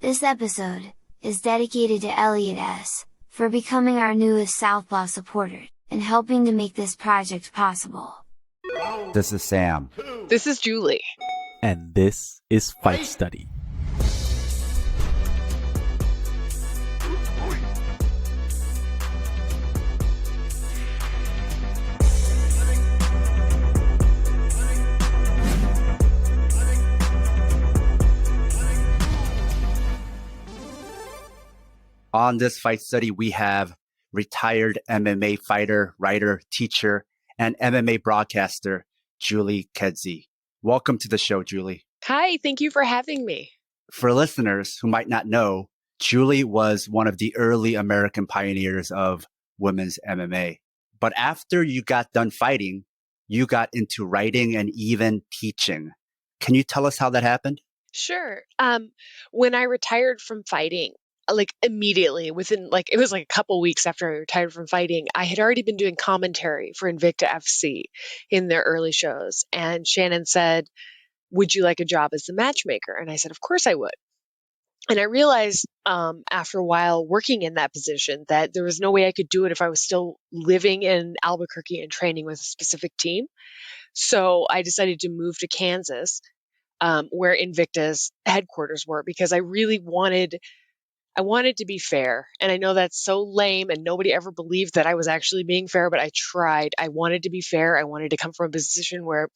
This episode is dedicated to Elliot S. for becoming our newest Southpaw supporter, and helping to make this project possible. This is Sam. This is Julie. And this is Fight Study. On this Fight Study, we have retired MMA fighter, writer, teacher, and MMA broadcaster, Julie Kedzie. Welcome to the show, Julie. Hi, thank you for having me. For listeners who might not know, Julie was one of the early American pioneers of women's MMA. But after you got done fighting, you got into writing and even teaching. Can you tell us how that happened? Sure. When I retired from fighting, immediately within it was a couple weeks after I retired from fighting, I had already been doing commentary for Invicta FC in their early shows. And Shannon said, "Would you like a job as the matchmaker?" And I said, "Of course I would." And I realized after a while working in that position that there was no way I could do it if I was still living in Albuquerque and training with a specific team. So I decided to move to Kansas, where Invicta's headquarters were, because I really wanted to be fair. And I know that's so lame and nobody ever believed that I was actually being fair, but I tried. I wanted to be fair. I wanted to come from a position where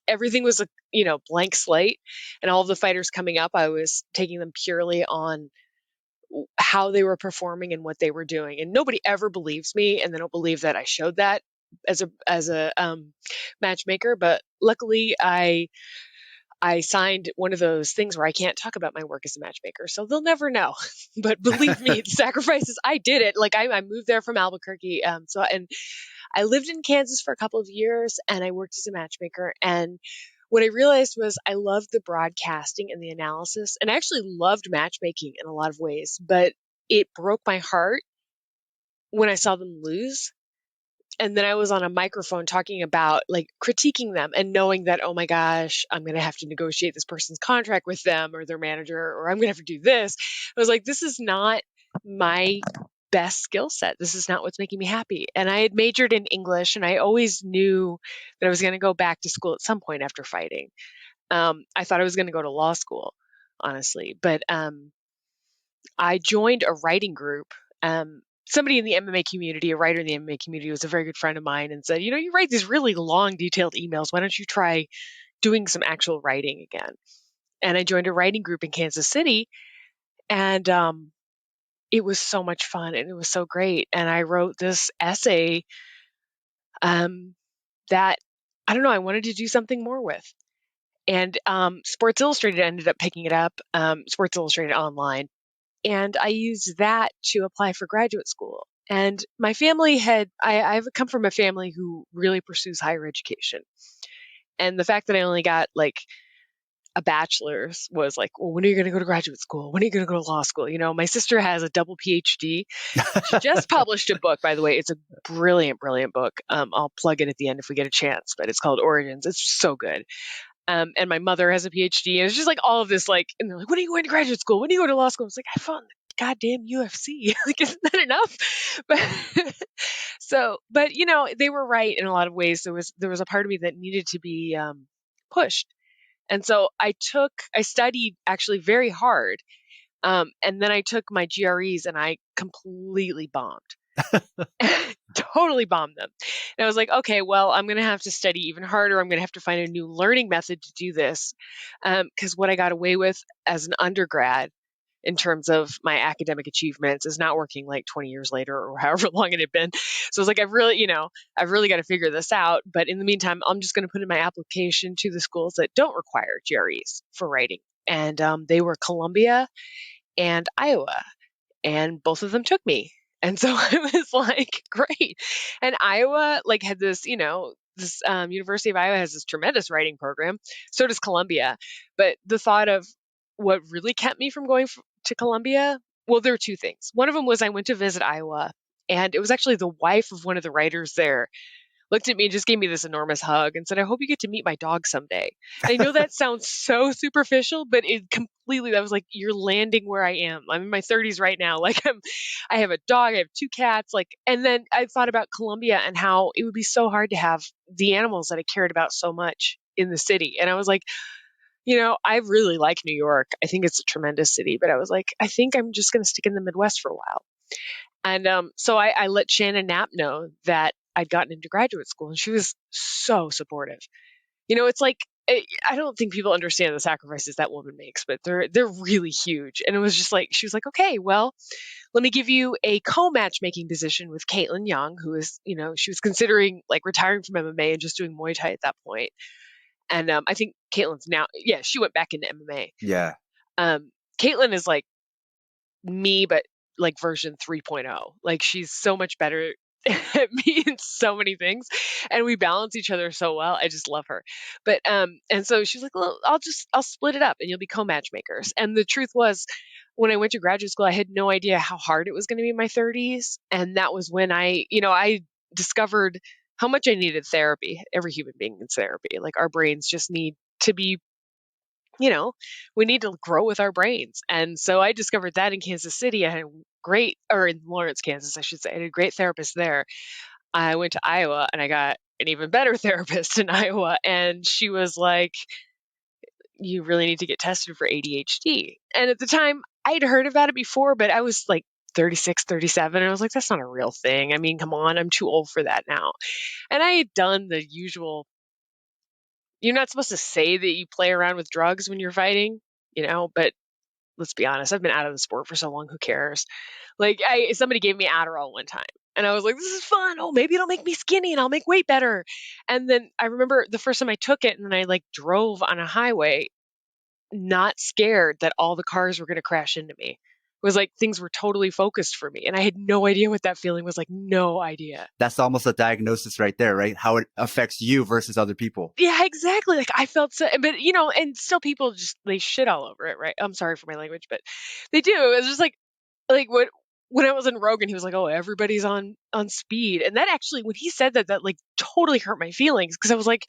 everything was a blank slate, and all of the fighters coming up, I was taking them purely on how they were performing and what they were doing. And nobody ever believes me, and they don't believe that I showed that as a matchmaker. But luckily I signed one of those things where I can't talk about my work as a matchmaker, so they'll never know. But believe me, the sacrifices, I did it. I moved there from Albuquerque. And I lived in Kansas for a couple of years, and I worked as a matchmaker. And what I realized was I loved the broadcasting and the analysis, and I actually loved matchmaking in a lot of ways, but it broke my heart when I saw them lose. And then I was on a microphone talking about critiquing them and knowing that, oh my gosh, I'm going to have to negotiate this person's contract with them or their manager, or I'm going to have to do this. I was like, this is not my best skill set. This is not what's making me happy. And I had majored in English, and I always knew that I was going to go back to school at some point after fighting. I thought I was going to go to law school, honestly, but I joined a writing group. Somebody in the MMA community, a writer in the MMA community, was a very good friend of mine, and said, you write these really long, detailed emails. Why don't you try doing some actual writing again? And I joined a writing group in Kansas City, and it was so much fun, and it was so great. And I wrote this essay that, I don't know, I wanted to do something more with. And Sports Illustrated ended up picking it up, Sports Illustrated Online. And I used that to apply for graduate school. And my family I've come from a family who really pursues higher education. And the fact that I only got a bachelor's was well, when are you going to go to graduate school? When are you going to go to law school? My sister has a double PhD. She just published a book, by the way. It's a brilliant, brilliant book. I'll plug it at the end if we get a chance, but it's called Origins. It's so good. And my mother has a PhD, and it's just all of this, and they're like, when are you going to graduate school? When are you going to law school? I was like, I found the goddamn UFC. Isn't that enough? But they were right in a lot of ways. There was a part of me that needed to be pushed. And so I studied actually very hard. And then I took my GREs, and I completely bombed. Totally bombed them. And I was like, okay, well, I'm going to have to study even harder. I'm going to have to find a new learning method to do this. Because what I got away with as an undergrad in terms of my academic achievements is not working 20 years later or however long it had been. So I was like, I've really got to figure this out. But in the meantime, I'm just going to put in my application to the schools that don't require GREs for writing. And they were Columbia and Iowa. And both of them took me. And so I was like, great. And Iowa had this, this University of Iowa has this tremendous writing program. So does Columbia. But the thought of what really kept me from going to Columbia, well, there were two things. One of them was I went to visit Iowa, and it was actually the wife of one of the writers there looked at me and just gave me this enormous hug and said, I hope you get to meet my dog someday. And I know that sounds so superficial, but it completely completely, I was like, you're landing where I am. I'm in my 30s right now. Like I have a dog, I have 2 cats, like, and then I thought about Colombia and how it would be so hard to have the animals that I cared about so much in the city. And I was like, I really like New York. I think it's a tremendous city, but I was like, I think I'm just going to stick in the Midwest for a while. And so I let Shannon Knapp know that I'd gotten into graduate school, and she was so supportive. It's like, I don't think people understand the sacrifices that woman makes, but they're really huge. And it was just like, she was like, okay, well, let me give you a co-matchmaking position with Caitlin Young, who is, she was considering like retiring from MMA and just doing Muay Thai at that point. And I think Caitlin's now, yeah, she went back into MMA. Yeah. Caitlin is like me, but like version 3.0. Like she's so much better at me in so many things, and we balance each other so well. I just love her. But and so she's like, well, I'll split it up and you'll be co-matchmakers. And the truth was, when I went to graduate school, I had no idea how hard it was going to be in my 30s. And that was when I discovered how much I needed therapy. Every human being needs therapy. Like our brains just need to be, we need to grow with our brains. And so I discovered that in Kansas City. I had or in Lawrence, Kansas, I should say. I had a great therapist there. I went to Iowa and I got an even better therapist in Iowa. And she was like, you really need to get tested for ADHD. And at the time, I'd heard about it before, but I was like 36, 37. And I was like, that's not a real thing. I mean, come on, I'm too old for that now. And I had done the usual, you're not supposed to say that you play around with drugs when you're fighting, but let's be honest, I've been out of the sport for so long, who cares? Like somebody gave me Adderall one time and I was like, this is fun. Oh, maybe it'll make me skinny and I'll make weight better. And then I remember the first time I took it and then I like drove on a highway, not scared that all the cars were going to crash into me. It was like things were totally focused for me. And I had no idea what that feeling was like. No idea. That's almost a diagnosis right there, right? How it affects you versus other people. Yeah, exactly. Like I felt so, but and still people just, they shit all over it, right? I'm sorry for my language, but they do. It's just like when I was in Rogan, he was like, oh, everybody's on speed. And that actually, when he said that like totally hurt my feelings, because I was like,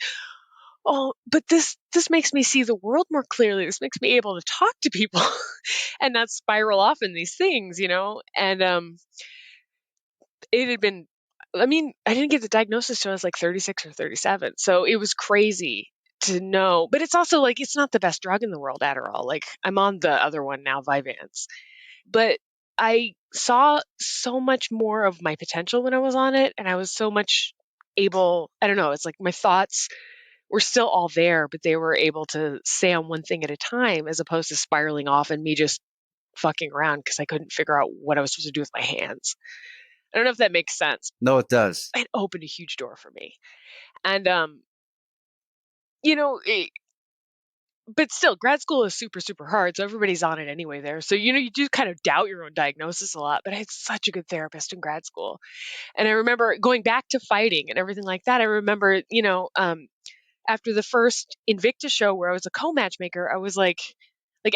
oh, but this makes me see the world more clearly. This makes me able to talk to people and not spiral off in these things, and it had been, I mean, I didn't get the diagnosis till I was like 36 or 37. So it was crazy to know. But it's also like, it's not the best drug in the world, Adderall. Like I'm on the other one now, Vyvanse. But I saw so much more of my potential when I was on it. And I was so much able, I don't know, it's like my thoughts were still all there, but they were able to say on one thing at a time, as opposed to spiraling off and me just fucking around because I couldn't figure out what I was supposed to do with my hands. I don't know if that makes sense. No, it does. It opened a huge door for me. And, but still, grad school is super, super hard. So everybody's on it anyway there. So, you do kind of doubt your own diagnosis a lot. But I had such a good therapist in grad school. And I remember going back to fighting and everything like that. I remember, after the first Invicta show where I was a co-matchmaker, I was like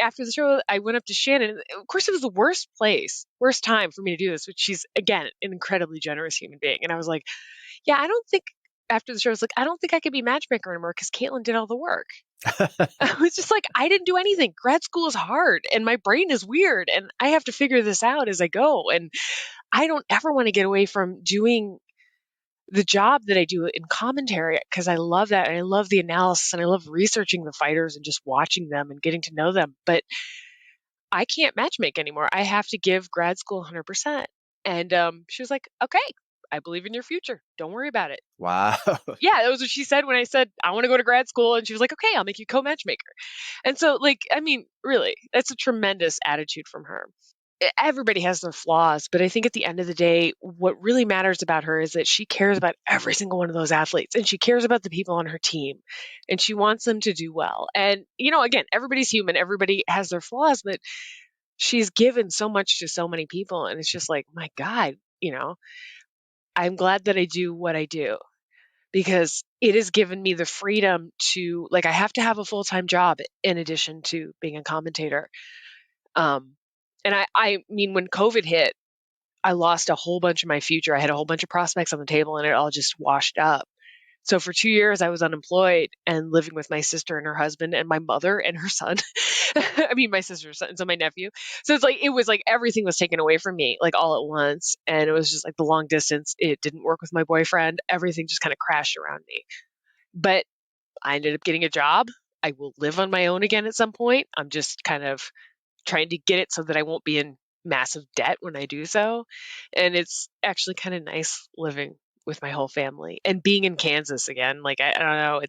after the show, I went up to Shannon. Of course, it was the worst time for me to do this, which she's, again, an incredibly generous human being. And I was like, yeah, I don't think, after the show, I was like, I don't think I could be matchmaker anymore because Caitlin did all the work. I was just like, I didn't do anything. Grad school is hard and my brain is weird and I have to figure this out as I go. And I don't ever want to get away from doing the job that I do in commentary because I love that. And I love the analysis and I love researching the fighters and just watching them and getting to know them. But I can't matchmake anymore. I have to give grad school 100%. And she was like, okay, I believe in your future. Don't worry about it. Wow. Yeah, that was what she said when I said, I want to go to grad school. And she was like, okay, I'll make you co-matchmaker. And so really, that's a tremendous attitude from her. Everybody has their flaws, but I think at the end of the day, what really matters about her is that she cares about every single one of those athletes and she cares about the people on her team and she wants them to do well. And, again, everybody's human. Everybody has their flaws, but she's given so much to so many people. And it's just like, my God, I'm glad that I do what I do because it has given me the freedom to, I have to have a full-time job in addition to being a commentator. And I mean, when COVID hit, I lost a whole bunch of my future. I had a whole bunch of prospects on the table and it all just washed up. So for 2 years, I was unemployed and living with my sister and her husband and my mother and her son. I mean, my sister's son, so my nephew. So it was like everything was taken away from me, like all at once. And it was just like the long distance. It didn't work with my boyfriend. Everything just kind of crashed around me. But I ended up getting a job. I will live on my own again at some point. I'm just kind of trying to get it so that I won't be in massive debt when I do so. And it's actually kind of nice living with my whole family and being in Kansas again. Like, I don't know,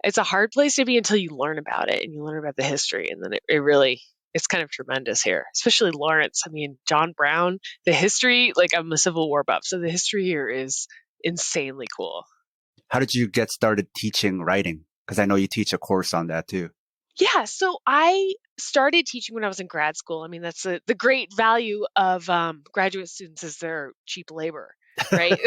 it's a hard place to be until you learn about it and you learn about the history. And then it really, it's kind of tremendous here, especially Lawrence. I mean, John Brown, the history, like I'm a Civil War buff. So the history here is insanely cool. How did you get started teaching writing? Because I know you teach a course on that too. Yeah, so I started teaching when I was in grad school. I mean, that's the great value of graduate students is their cheap labor, right?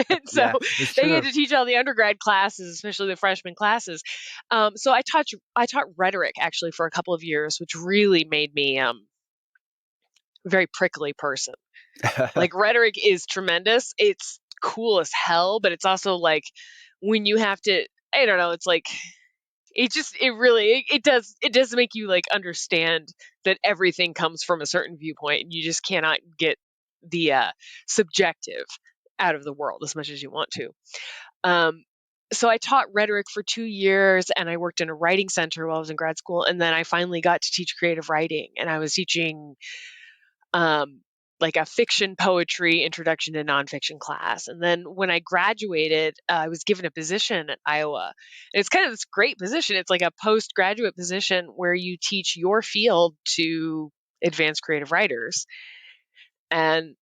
And so Yeah, it's they true. get to teach all the undergrad classes, especially the freshman classes. So I taught rhetoric actually for a couple of years, which really made me a very prickly person. Like rhetoric is tremendous. It's cool as hell, but it's also like when you have to, I don't know, it's like it does make you like understand that everything comes from a certain viewpoint and you just cannot get the subjective out of the world as much as you want to. So I taught rhetoric for 2 years and I worked in a writing center while I was in grad school. And then I finally got to teach creative writing, and I was teaching like a fiction poetry introduction to nonfiction class. And then when I graduated, I was given a position at Iowa. And it's kind of this great position. It's like a postgraduate position where you teach your field to advanced creative writers. And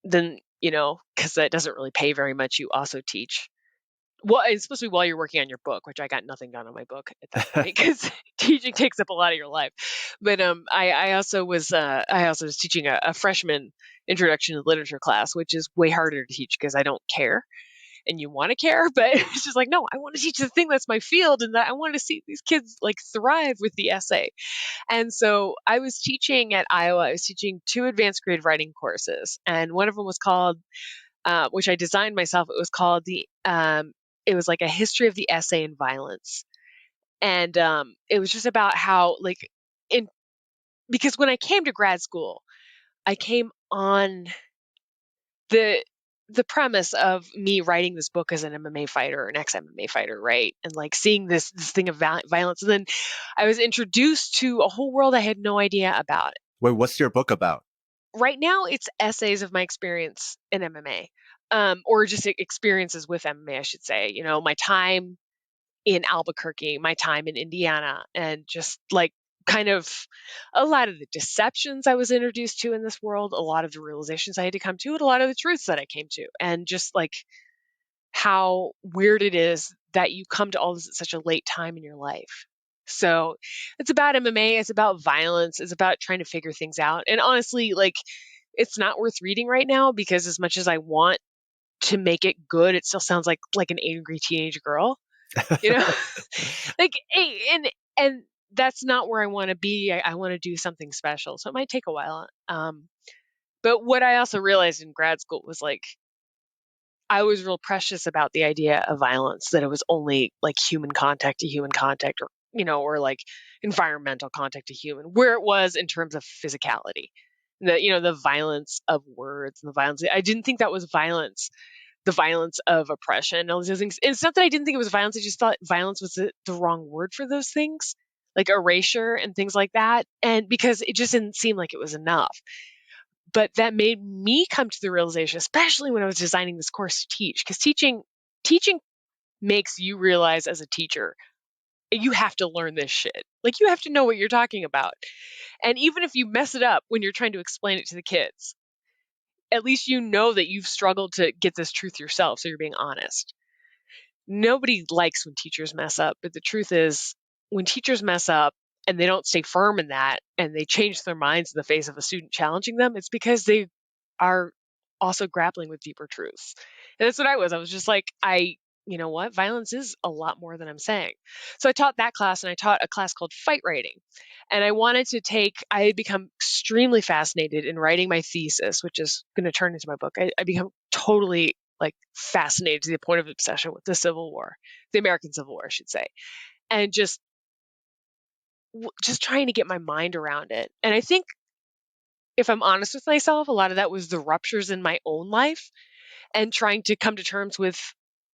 then, because that doesn't really pay very much, you also teach. Well, it's supposed to be while you're working on your book, which I got nothing done on my book at that point because teaching takes up a lot of your life. But I also was teaching a freshman introduction to literature class, which is way harder to teach because I don't care, and you want to care, but it's just like, no, I want to teach the thing that's my field, and that I want to see these kids like thrive with the essay. And so I was teaching at Iowa. I was teaching 2 advanced creative writing courses, and one of them was called, which I designed myself. It was called it was like a history of the essay and violence. And it was just about how because when I came to grad school, I came on the premise of me writing this book as an MMA fighter, an ex-MMA fighter, right? And like seeing this thing of violence. And then I was introduced to a whole world I had no idea about. Wait, what's your book about? Right now, it's essays of my experience in MMA. Or just experiences with MMA, I should say. My time in Albuquerque, my time in Indiana, and just like kind of a lot of the deceptions I was introduced to in this world, a lot of the realizations I had to come to, and a lot of the truths that I came to, and just like how weird it is that you come to all this at such a late time in your life. So it's about MMA, it's about violence, it's about trying to figure things out. And honestly, like, it's not worth reading right now because as much as I want to make it good, it still sounds like an angry teenage girl, like, and that's not where I want to be. I want to do something special, so it might take a while. But what I also realized in grad school was like I was real precious about the idea of violence, that it was only like human contact to human contact, or or like environmental contact to human, where it was in terms of physicality. The violence of words and the violence. I didn't think that was violence, the violence of oppression and all these other things. And it's not that I didn't think it was violence. I just thought violence was the wrong word for those things, like erasure and things like that. And because it just didn't seem like it was enough. But that made me come to the realization, especially when I was designing this course to teach, because teaching makes you realize as a teacher, you have to learn this shit. Like, you have to know what you're talking about. And even if you mess it up when you're trying to explain it to the kids, at least you know that you've struggled to get this truth yourself, so you're being honest. Nobody likes when teachers mess up, but the truth is, when teachers mess up and they don't stay firm in that, and they change their minds in the face of a student challenging them, it's because they are also grappling with deeper truths. And that's what I was. I was just like, you know what? Violence is a lot more than I'm saying. So I taught that class, and I taught a class called Fight Writing. And I had become extremely fascinated in writing my thesis, which is going to turn into my book. I become totally like fascinated to the point of obsession with the Civil War, the American Civil War, I should say, and just trying to get my mind around it. And I think, if I'm honest with myself, a lot of that was the ruptures in my own life and trying to come to terms with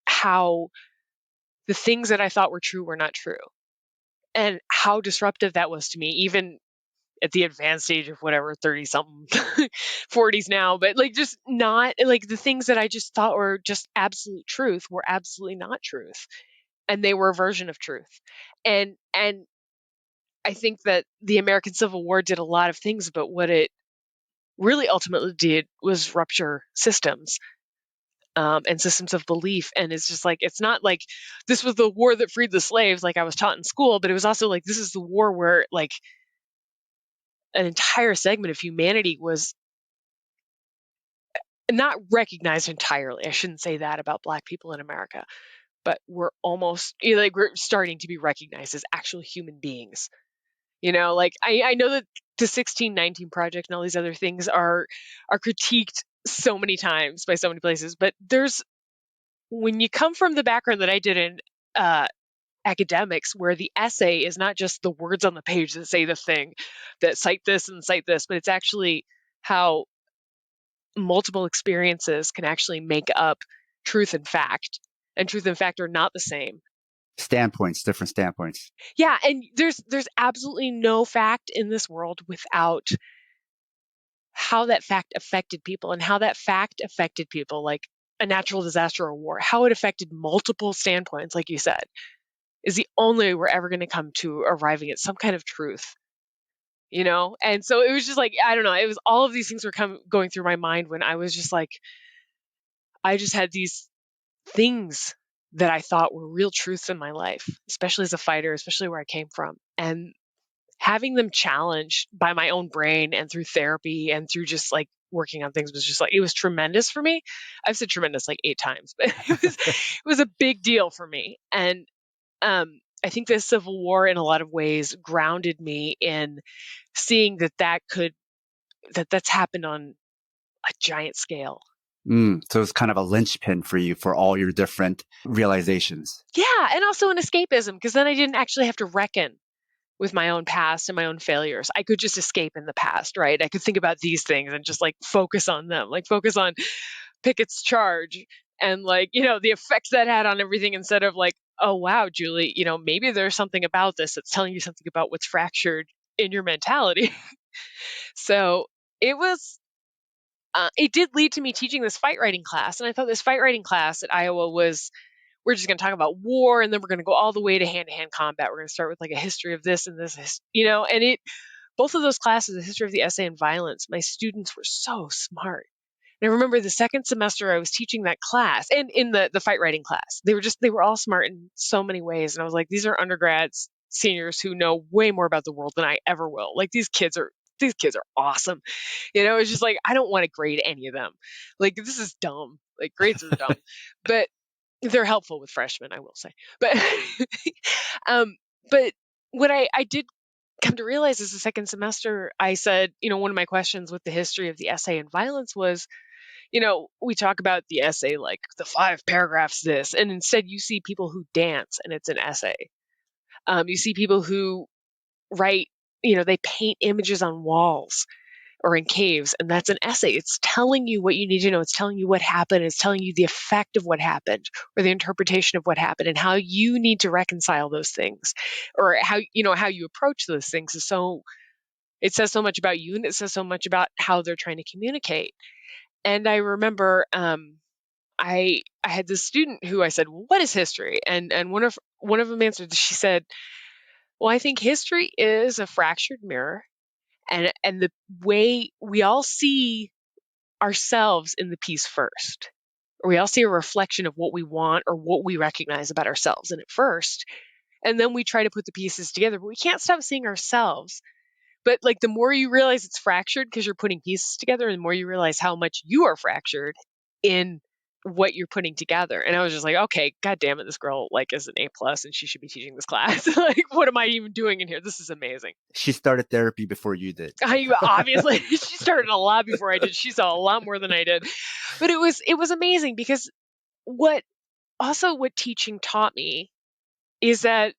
how the things that I thought were true were not true, and how disruptive that was to me, even at the advanced age of whatever, 30 something, 40s now, but like just not like the things that I just thought were just absolute truth were absolutely not truth. And they were a version of truth. And I think that the American Civil War did a lot of things, but what it really ultimately did was rupture systems. And systems of belief. And it's just like, it's not like this was the war that freed the slaves, like I was taught in school, but it was also like, this is the war where like an entire segment of humanity was not recognized entirely. I shouldn't say that about Black people in America, but we're almost like we're starting to be recognized as actual human beings. Like I know that the 1619 Project and all these other things are critiqued so many times by so many places, but when you come from the background that I did in academics, where the essay is not just the words on the page that say the thing, that cite this and cite this, but it's actually how multiple experiences can actually make up truth and fact, and truth and fact are not the same. Different standpoints. Yeah, and there's absolutely no fact in this world without how that fact affected people, and how that fact affected people, like a natural disaster or war, how it affected multiple standpoints, like you said, is the only way we're ever going to come to arriving at some kind of truth. And so it was just like, I don't know, it was all of these things were going through my mind when I was just like, I just had these things that I thought were real truths in my life, especially as a fighter, especially where I came from, and having them challenged by my own brain and through therapy and through just like working on things was just like, it was tremendous for me. I've said tremendous like 8 times, but it was a big deal for me. And I think the Civil War in a lot of ways grounded me in seeing that's happened on a giant scale. So it's kind of a linchpin for you for all your different realizations. Yeah, and also an escapism, because then I didn't actually have to reckon with my own past and my own failures. I could just escape in the past, right? I could think about these things and just like focus on them, like focus on Pickett's charge and like, the effects that had on everything, instead of like, oh, wow, Julie, maybe there's something about this that's telling you something about what's fractured in your mentality. So it did lead to me teaching this fight writing class. And I thought this fight writing class at Iowa we're just going to talk about war, and then we're going to go all the way to hand-to-hand combat. We're going to start with like a history of this and this, and both of those classes, the history of the essay and violence, my students were so smart. And I remember the second semester I was teaching that class, and in the fight writing class, they were all smart in so many ways. And I was like, these are undergrads, seniors who know way more about the world than I ever will. Like these kids are awesome. It's just like, I don't want to grade any of them. Like, this is dumb. Like grades are dumb, but they're helpful with freshmen, I will say. But, but what I did come to realize is the second semester, I said, one of my questions with the history of the essay and violence was, we talk about the essay, like the 5 paragraphs, this, and instead you see people who dance and it's an essay. You see people who write, they paint images on walls or in caves, and that's an essay. It's telling you what you need to know. It's telling you what happened. It's telling you the effect of what happened, or the interpretation of what happened, and how you need to reconcile those things, or how you approach those things. It says so much about you, and it says so much about how they're trying to communicate. And I remember I had this student who I said, well, what is history? And one of them answered. She said, well, I think history is a fractured mirror, and the way we all see ourselves in the piece first, or we all see a reflection of what we want or what we recognize about ourselves in it first, and then we try to put the pieces together, but we can't stop seeing ourselves. But like the more you realize it's fractured because you're putting pieces together, and the more you realize how much you are fractured in what you're putting together. And I was just like, okay, God damn it, this girl like is an A+ and she should be teaching this class. Like, what am I even doing in here? This is amazing. She started therapy before you did. I obviously she started a lot before I did. She saw a lot more than I did. But it was amazing because what teaching taught me is that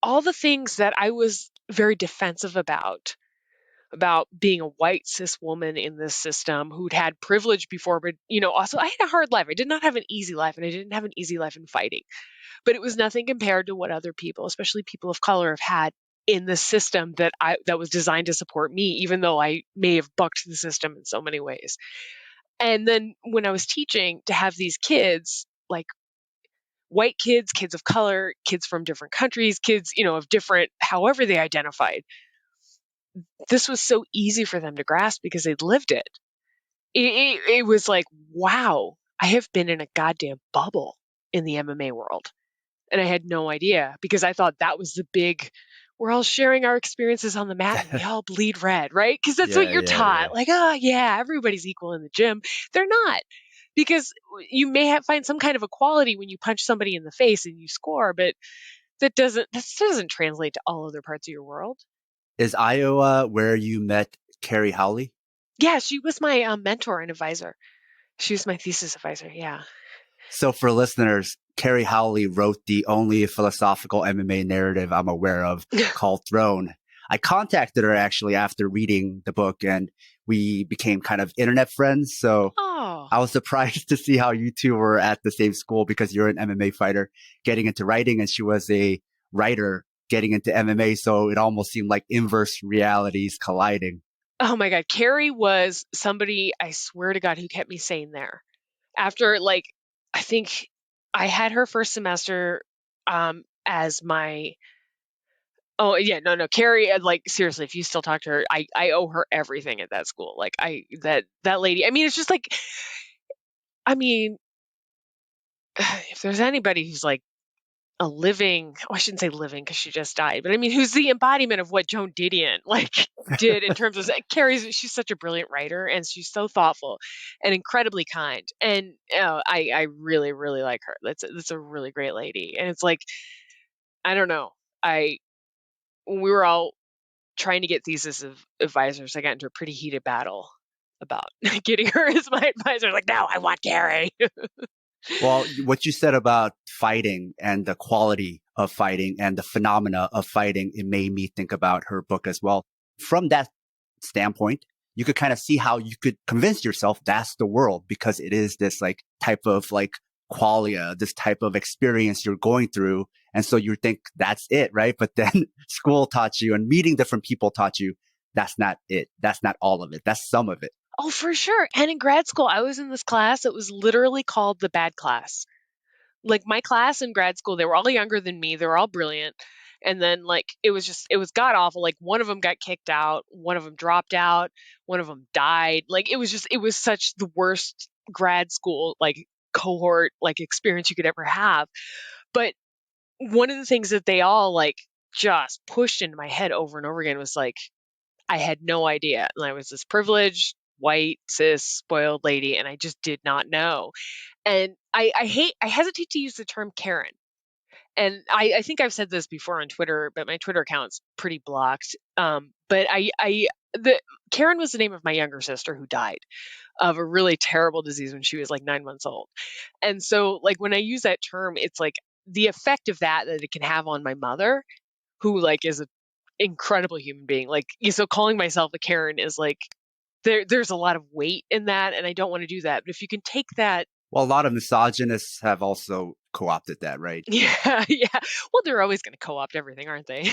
all the things that I was very defensive about being a white cis woman in this system who'd had privilege before, but also I had a hard life. I did not have an easy life, and I didn't have an easy life in fighting. But it was nothing compared to what other people, especially people of color, have had in the system that was designed to support me, even though I may have bucked the system in so many ways. And then when I was teaching, to have these kids, like white kids, kids of color, kids from different countries, kids, of different, however they identified, this was so easy for them to grasp because they'd lived it. It was like, wow, I have been in a goddamn bubble in the MMA world. And I had no idea because I thought that was the big, we're all sharing our experiences on the mat and we all bleed red, right? Because that's what you're taught. Like, everybody's equal in the gym. They're not. Because you may find some kind of equality when you punch somebody in the face and you score, but that doesn't translate to all other parts of your world. Is Iowa where you met Carrie Howley? Yeah, she was my mentor and advisor. She was my thesis advisor, yeah. So for listeners, Carrie Howley wrote the only philosophical MMA narrative I'm aware of called Throne. I contacted her actually after reading the book, and we became kind of internet friends. So I was surprised to see how you two were at the same school because you're an MMA fighter getting into writing, and she was a writer getting into MMA. So it almost seemed like inverse realities colliding. Oh my God. Carrie was somebody, I swear to God, who kept me sane there. After I think I had her first semester as my, Carrie, seriously, if you still talk to her, I owe her everything at that school. That lady, it's just if there's anybody who's a living, I shouldn't say living because she just died, but who's the embodiment of what Joan Didion did in terms of she's such a brilliant writer and she's so thoughtful and incredibly kind. And I really, really like her. That's a really great lady. And it's I don't know. When we were all trying to get thesis advisors, I got into a pretty heated battle about getting her as my advisor. No, I want Carrie. Well, what you said about fighting and the quality of fighting and the phenomena of fighting, it made me think about her book as well. From that standpoint, you could kind of see how you could convince yourself that's the world because it is this type of qualia, this type of experience you're going through. And so you think that's it, right? But then school taught you and meeting different people taught you that's not it. That's not all of it. That's some of it. Oh, for sure. And in grad school, I was in this class that was literally called the bad class. My class in grad school, they were all younger than me. They were all brilliant. And then it was god awful. One of them got kicked out. One of them dropped out. One of them died. It was such the worst grad school, cohort, experience you could ever have. But one of the things that they all just pushed into my head over and over again was I had no idea. And I was this privileged, white, cis, spoiled lady, and I just did not know. And I hesitate to use the term Karen. And I think I've said this before on Twitter, but my Twitter account's pretty blocked. But Karen was the name of my younger sister who died of a really terrible disease when she was 9 months old. And so when I use that term, it's the effect of that it can have on my mother, who is an incredible human being. So calling myself a Karen is there's a lot of weight in that, and I don't want to do that. But if you can take that. Well, a lot of misogynists have also co-opted that, right? Yeah. Well, they're always going to co-opt everything, aren't they?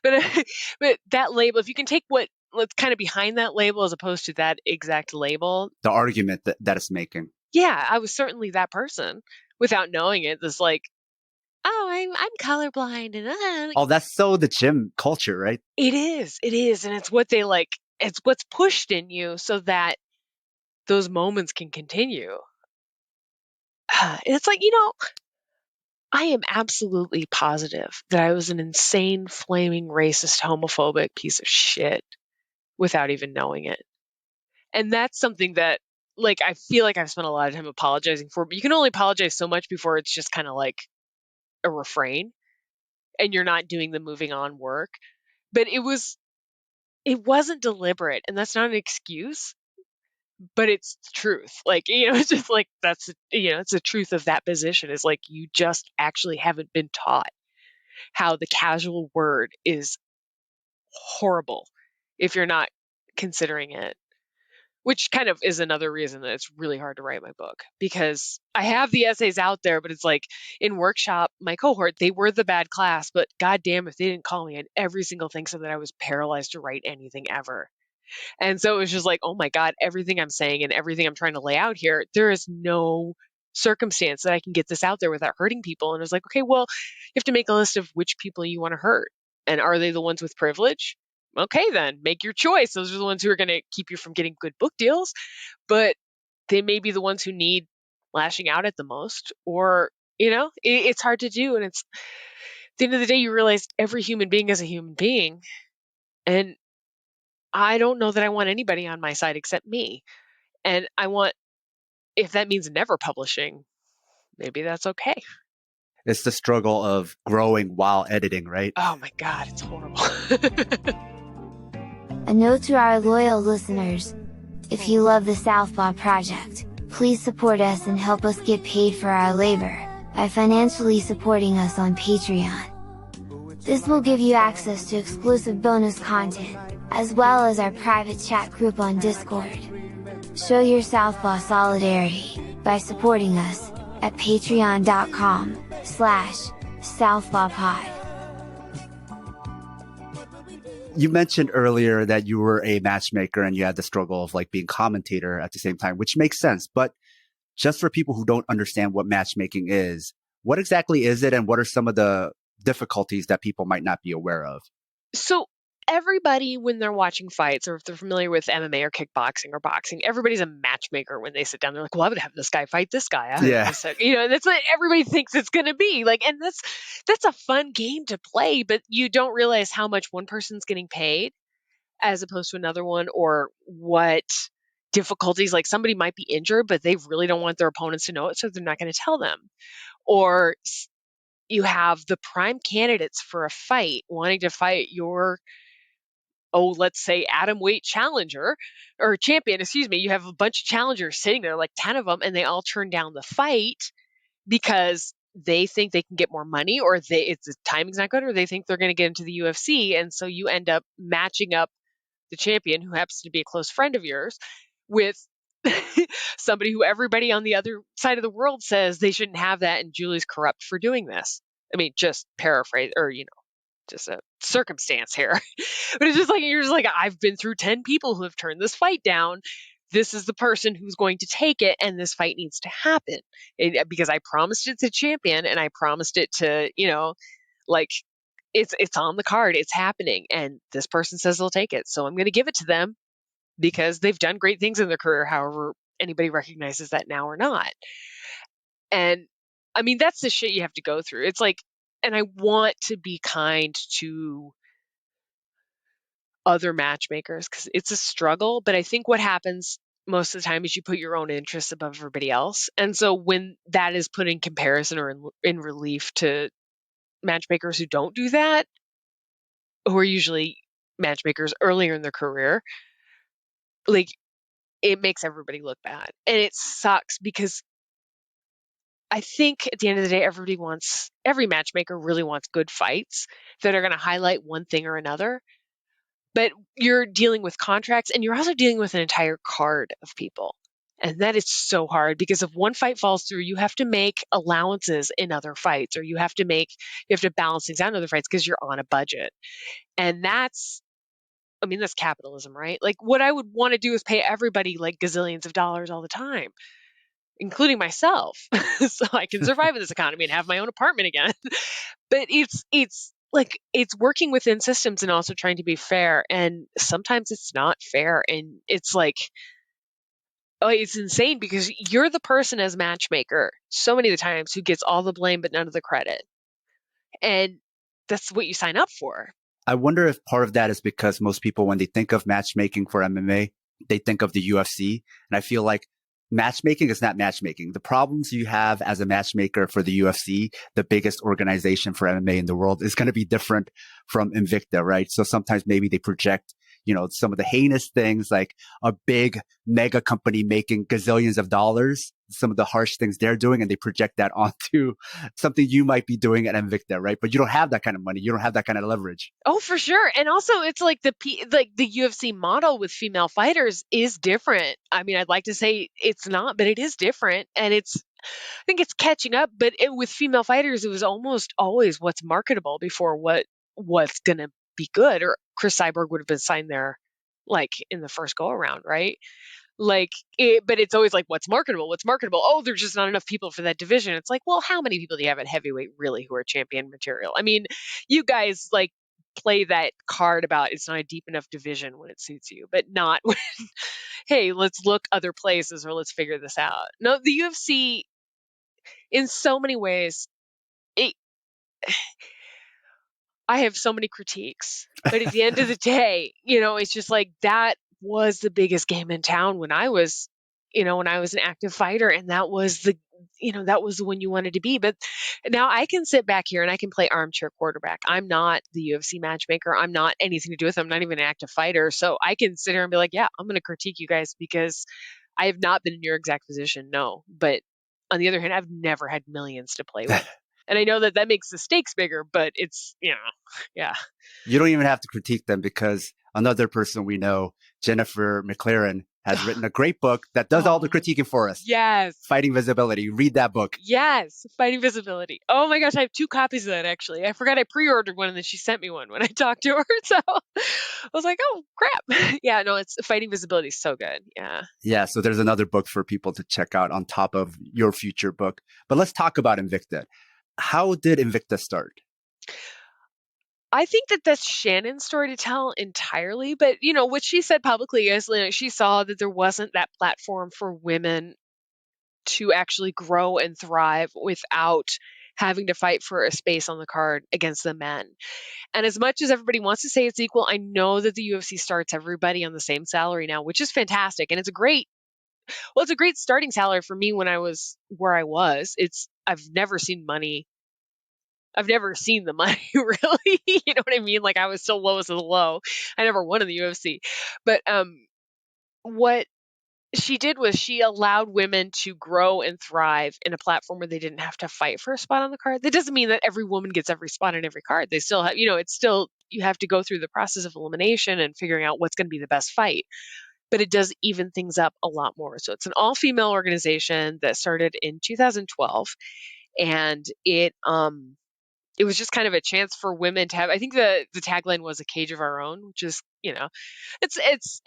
but that label, if you can take what's kind of behind that label as opposed to that exact label. The argument that it's making. Yeah, I was certainly that person without knowing it. This I'm colorblind and oh, that's so the gym culture, right? It is, and it's what they it's what's pushed in you so that those moments can continue. It's I am absolutely positive that I was an insane, flaming, racist, homophobic piece of shit without even knowing it. And that's something that like, I feel like I've spent a lot of time apologizing for it, but you can only apologize so much before it's just kind of like a refrain and you're not doing the moving on work. But it wasn't deliberate, and that's not an excuse, but it's truth. Like, it's just like, that's, it's the truth of that position, is like, you just actually haven't been taught how the casual word is horrible if you're not considering it. Which kind of is another reason that it's really hard to write my book, because I have the essays out there, but it's like in workshop, my cohort, they were the bad class, but goddamn if they didn't call me on every single thing so that I was paralyzed to write anything ever. And so it was just like, oh my God, everything I'm saying and everything I'm trying to lay out here, there is no circumstance that I can get this out there without hurting people. And it was like, okay, well, you have to make a list of which people you want to hurt. And are they the ones with privilege? Okay, then make your choice. Those are the ones who are going to keep you from getting good book deals, but they may be the ones who need lashing out at the most, or, it's hard to do. And it's, at the end of the day, you realize every human being is a human being. And I don't know that I want anybody on my side except me. And if that means never publishing, maybe that's okay. It's the struggle of growing while editing, right? Oh my God, it's horrible. A note to our loyal listeners: if you love the Southpaw Project, please support us and help us get paid for our labor by financially supporting us on Patreon. This will give you access to exclusive bonus content, as well as our private chat group on Discord. Show your Southpaw solidarity by supporting us at patreon.com/southpawpod. You mentioned earlier that you were a matchmaker and you had the struggle of like being commentator at the same time, which makes sense. But just for people who don't understand what matchmaking is, what exactly is it, and what are some of the difficulties that people might not be aware of? So everybody, when they're watching fights, or if they're familiar with MMA or kickboxing or boxing, everybody's a matchmaker when they sit down. They're like, well, I would have this guy fight this guy. Yeah. And that's what everybody thinks it's going to be. Like, and that's a fun game to play, but you don't realize how much one person's getting paid as opposed to another one, or what difficulties, like somebody might be injured, but they really don't want their opponents to know it, so they're not going to tell them. Or you have the prime candidates for a fight wanting to fight your, let's say atom weight challenger or champion, excuse me. You have a bunch of challengers sitting there, like 10 of them, and they all turn down the fight because they think they can get more money, or the timing's not good, or they think they're going to get into the UFC. And so you end up matching up the champion, who happens to be a close friend of yours, with somebody who everybody on the other side of the world says they shouldn't have that, and Julie's corrupt for doing this. I mean, just paraphrase, or, just a circumstance here. But it's just like, you're just like, I've been through 10 people who have turned this fight down. This is the person who's going to take it, and this fight needs to happen. Because I promised it to champion, and I promised it to, like, it's on the card, it's happening, and this person says they'll take it. So I'm going to give it to them because they've done great things in their career, however anybody recognizes that now or not. And I mean, that's the shit you have to go through. It's like, and I want to be kind to other matchmakers because it's a struggle, but I think what happens most of the time is you put your own interests above everybody else. And so when that is put in comparison or in relief to matchmakers who don't do that, who are usually matchmakers earlier in their career, like, it makes everybody look bad. And it sucks because I think at the end of the day, every matchmaker really wants good fights that are going to highlight one thing or another. But you're dealing with contracts, and you're also dealing with an entire card of people. And that is so hard, because if one fight falls through, you have to make allowances in other fights, or you have to balance things out in other fights because you're on a budget. And that's capitalism, right? Like, what I would want to do is pay everybody like gazillions of dollars all the time, including myself, so I can survive in this economy and have my own apartment again. But it's like, it's working within systems and also trying to be fair. And sometimes it's not fair. And it's like, it's insane because you're the person as matchmaker so many of the times who gets all the blame but none of the credit. And that's what you sign up for. I wonder if part of that is because most people, when they think of matchmaking for MMA, they think of the UFC. And I feel like matchmaking is not matchmaking. The problems you have as a matchmaker for the UFC, the biggest organization for MMA in the world, is going to be different from Invicta, right? So sometimes maybe they project, some of the heinous things like a big mega company making gazillions of dollars, some of the harsh things they're doing, and they project that onto something you might be doing at Invicta, right? But you don't have that kind of money. You don't have that kind of leverage. Oh, for sure. And also it's like the UFC model with female fighters is different. I mean, I'd like to say it's not, but it is different. And I think it's catching up, but with female fighters, it was almost always what's marketable before what's going to be good, or Chris Cyborg would have been signed there like in the first go around, right? But it's always like, what's marketable? What's marketable? Oh, there's just not enough people for that division. It's like, well, how many people do you have at heavyweight really who are champion material? I mean, you guys like play that card about it's not a deep enough division when it suits you, but not when, hey, let's look other places or let's figure this out. No, the UFC in so many ways, I have so many critiques, but at the end of the day, it's just like that was the biggest game in town when I was an active fighter, and that was the one you wanted to be. But now I can sit back here and I can play armchair quarterback. I'm not the UFC matchmaker. I'm not anything to do with them. I'm not even an active fighter. So I can sit here and be like, yeah, I'm going to critique you guys because I have not been in your exact position. No. But on the other hand, I've never had millions to play with. And I know that makes the stakes bigger, but it's, yeah. You don't even have to critique them because another person we know, Jennifer McLaren, has written a great book that does all the critiquing for us. Yes. Fighting Visibility. Read that book. Yes. Fighting Visibility. Oh my gosh, I have 2 copies of that actually. I forgot I pre-ordered one and then she sent me one when I talked to her. So I was like, oh crap. Yeah, no, it's Fighting Visibility is so good. Yeah. Yeah. So there's another book for people to check out on top of your future book. But let's talk about Invicta. How did Invicta start? I think that that's Shannon's story to tell entirely, but what she said publicly is she saw that there wasn't that platform for women to actually grow and thrive without having to fight for a space on the card against the men. And as much as everybody wants to say it's equal, I know that the UFC starts everybody on the same salary now, which is fantastic. And it's a great starting salary for me when I was where I was. I've never seen the money really. You know what I mean? Like I was so lowest of the low. I never won in the UFC. But what she did was she allowed women to grow and thrive in a platform where they didn't have to fight for a spot on the card. That doesn't mean that every woman gets every spot on every card. They still have, it's still, you have to go through the process of elimination and figuring out what's going to be the best fight. But it does even things up a lot more. So it's an all-female organization that started in 2012, and it was just kind of a chance for women to have, I think the tagline was a cage of our own, which is, I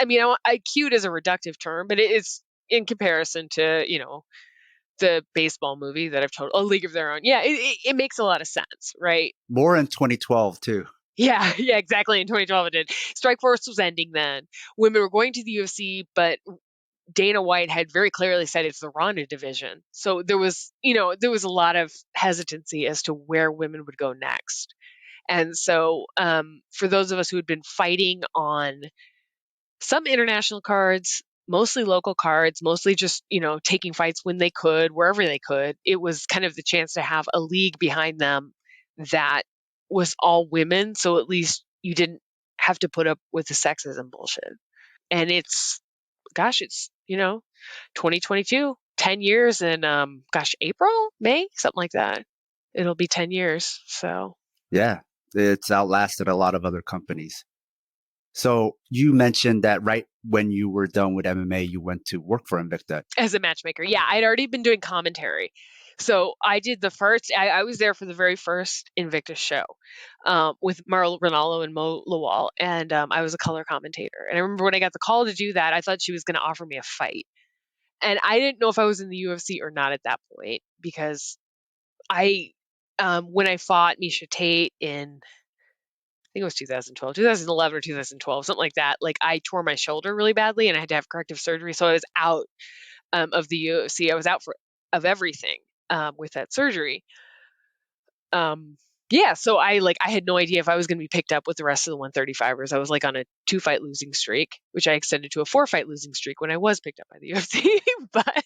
mean, cute is a reductive term, but it's in comparison to, the baseball movie that I've told, A League of Their Own. Yeah, it makes a lot of sense, right? More in 2012 too. Yeah, exactly. In 2012 it did. Strikeforce was ending then. Women were going to the UFC, but Dana White had very clearly said it's the Ronda division. So there was a lot of hesitancy as to where women would go next. And so for those of us who had been fighting on some international cards, mostly local cards, mostly just, taking fights when they could, wherever they could, it was kind of the chance to have a league behind them that was all women. So at least you didn't have to put up with the sexism bullshit. And it's 2022, 10 years in, April, May, something like that. It'll be 10 years. So yeah, it's outlasted a lot of other companies. So you mentioned that right when you were done with MMA, you went to work for Invicta. As a matchmaker. Yeah, I'd already been doing commentary. So I did I was there for the very first Invicta show with Marl Ronaldo and Mo Lawal, and I was a color commentator. And I remember when I got the call to do that, I thought she was going to offer me a fight. And I didn't know if I was in the UFC or not at that point, because when I fought Misha Tate in, I think it was 2011 or 2012, something like that. Like I tore my shoulder really badly and I had to have corrective surgery. So I was out of the UFC. I was out of everything with that surgery. Yeah, so I had no idea if I was going to be picked up with the rest of the 135ers. I was like on a 2-fight losing streak, which I extended to a 4-fight losing streak when I was picked up by the UFC. But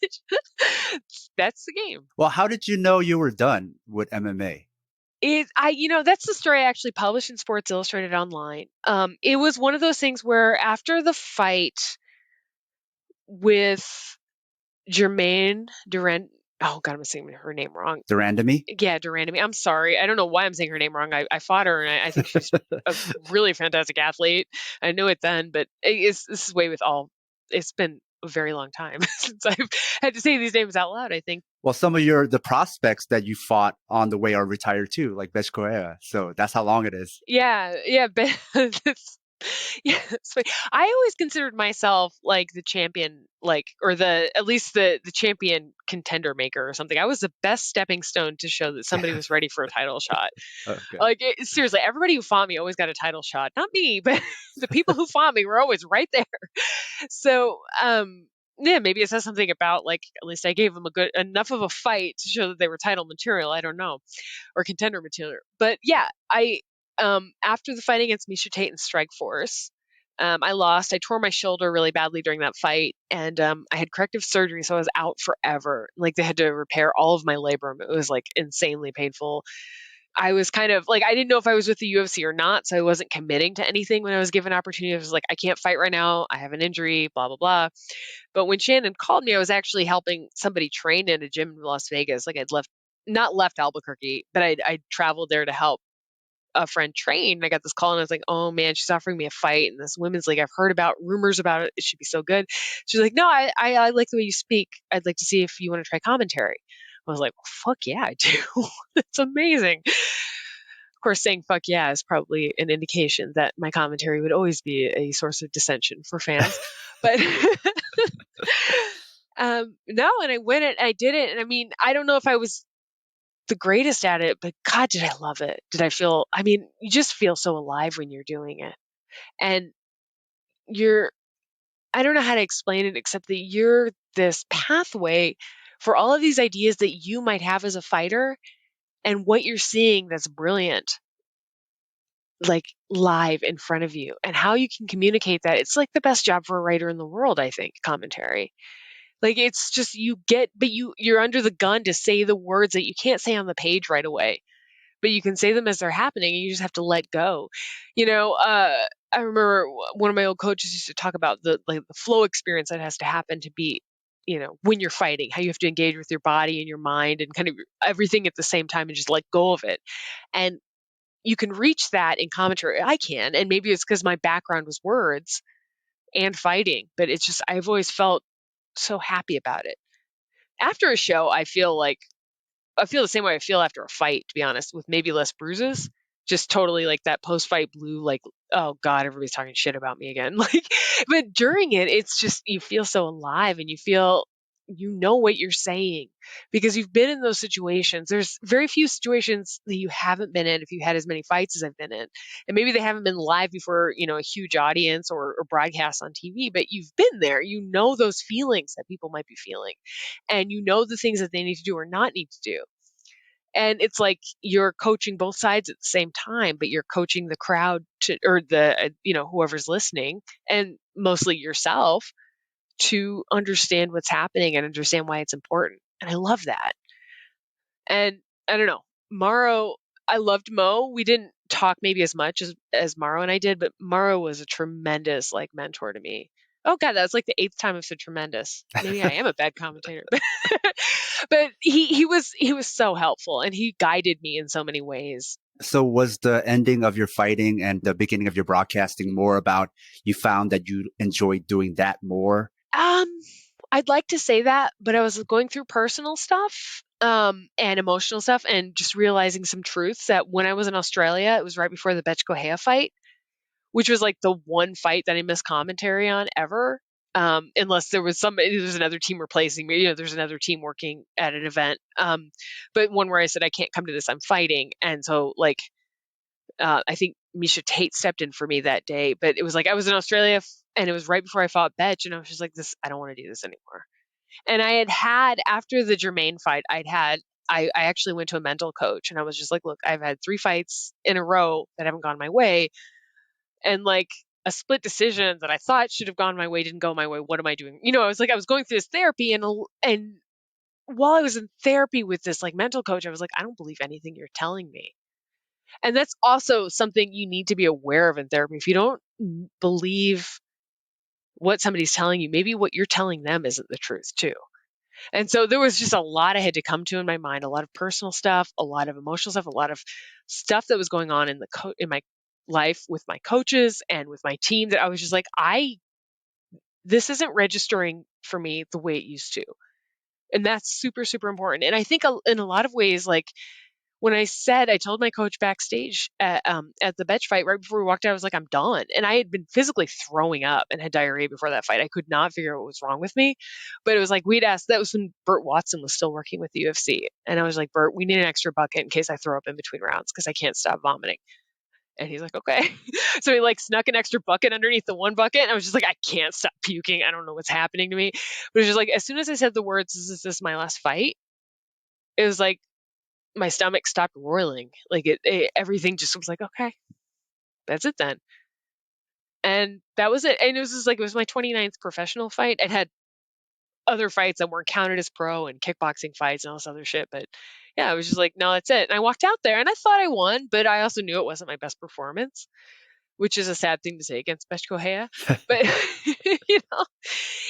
that's the game. Well, how did you know you were done with MMA? That's the story I actually published in Sports Illustrated online. It was one of those things where after the fight with Jermaine Durand, oh God, I'm saying her name wrong. Durandamy? Yeah, Durandamy. I'm sorry. I don't know why I'm saying her name wrong. I fought her, and I think she's a really fantastic athlete. I knew it then, but this is way with all. It's been a very long time since I've had to say these names out loud, I think. Well, some of the prospects that you fought on the way are retired too, like Bech Correa. So that's how long it is. Yeah, but yeah, it's funny. I always considered myself like the champion, or at least the champion contender maker or something. I was the best stepping stone to show that somebody was ready for a title shot. Okay. Seriously, everybody who fought me always got a title shot. Not me, but the people who fought me were always right there. So, yeah, maybe it says something about at least I gave them enough of a fight to show that they were title material. I don't know, or contender material. But yeah, after the fight against Miesha Tate in Strikeforce, I lost. I tore my shoulder really badly during that fight, and I had corrective surgery, so I was out forever. Like, they had to repair all of my labrum. It was insanely painful. I was kind of I didn't know if I was with the UFC or not, so I wasn't committing to anything when I was given opportunity. I was like, I can't fight right now. I have an injury, blah, blah, blah. But when Shannon called me, I was actually helping somebody train in a gym in Las Vegas. I'd not left Albuquerque, but I'd traveled there to help a friend train. I got this call and I was like, oh man, she's offering me a fight in this women's league. I've heard about rumors about it. It should be so good. She's like, no, I like the way you speak. I'd like to see if you want to try commentary. I was like, well, fuck yeah, I do. It's amazing. Of course, saying fuck yeah is probably an indication that my commentary would always be a source of dissension for fans. But no, and I went it, I did it. And I mean, I don't know if I was the greatest at it, but God, did I love it. You just feel so alive when you're doing it. And I don't know how to explain it except that you're this pathway for all of these ideas that you might have as a fighter, and what you're seeing that's brilliant, live in front of you, and how you can communicate that. It's the best job for a writer in the world, I think, commentary. It's just you're under the gun to say the words that you can't say on the page right away, but you can say them as they're happening, and you just have to let go. I remember one of my old coaches used to talk about the flow experience that has to happen to be, when you're fighting, how you have to engage with your body and your mind and kind of everything at the same time and just let go of it. And you can reach that in commentary. I can, and maybe it's because my background was words and fighting, but it's just, I've always felt so happy about it. After a show, I feel the same way I feel after a fight, to be honest, with maybe less bruises. Just totally that post-fight blue, oh God, everybody's talking shit about me again. But during it, it's just, you feel so alive and you feel, what you're saying because you've been in those situations. There's very few situations that you haven't been in if you had as many fights as I've been in. And maybe they haven't been live before, a huge audience or broadcast on TV, but you've been there. Those feelings that people might be feeling, and the things that they need to do or not need to do. And it's you're coaching both sides at the same time, but you're coaching the crowd or whoever's listening, and mostly yourself, to understand what's happening and understand why it's important. And I love that. And I don't know, Mauro, I loved Mo. We didn't talk maybe as much as Mauro and I did, but Mauro was a tremendous mentor to me. Oh God, that was the 8th time I've said tremendous. Maybe I am a bad commentator, but he was so helpful, and he guided me in so many ways. So was the ending of your fighting and the beginning of your broadcasting more about you found that you enjoyed doing that more? I'd like to say that, but I was going through personal stuff, and emotional stuff, and just realizing some truths that when I was in Australia, it was right before the Bech Correa fight, which was the one fight that I missed commentary on ever. Unless there's another team replacing me, there's another team working at an event. But one where I said, I can't come to this, I'm fighting. And so I think Miesha Tate stepped in for me that day, but it was I was in Australia and it was right before I fought Bech, and I was just this, I don't want to do this anymore. And I had after the Jermaine fight, I'd had I actually went to a mental coach and I was just like, look, I've had 3 fights in a row that haven't gone my way. And like a split decision that I thought should have gone my way didn't go my way. What am I doing? I was like, I was going through this therapy, and while I was in therapy with this like mental coach, I was like, I don't believe anything you're telling me. And that's also something you need to be aware of in therapy. If you don't believe what somebody's telling you, maybe what you're telling them isn't the truth too. And so there was just a lot I had to come to in my mind, a lot of personal stuff, a lot of emotional stuff, a lot of stuff that was going on in my life with my coaches and with my team, that I was just like, this isn't registering for me the way it used to. And that's super, super important. And I think in a lot of ways, like when I told my coach backstage at the bench fight right before we walked out, I was like, I'm done. And I had been physically throwing up and had diarrhea before that fight. I could not figure out what was wrong with me. But it was like, that was when Burt Watson was still working with the UFC. And I was like, Burt, we need an extra bucket in case I throw up in between rounds because I can't stop vomiting. And he's like, okay. So he like snuck an extra bucket underneath the one bucket. And I was just like, I can't stop puking. I don't know what's happening to me. But it was just like, as soon as I said the words, is this my last fight? It was like, my stomach stopped roiling. Like everything just was like, okay, that's it then. And that was it. And it was just like, it was my 29th professional fight. I'd had other fights that weren't counted as pro and kickboxing fights and all this other shit. But yeah, I was just like, no, that's it. And I walked out there and I thought I won, but I also knew it wasn't my best performance, which is a sad thing to say against Beth Correia. But,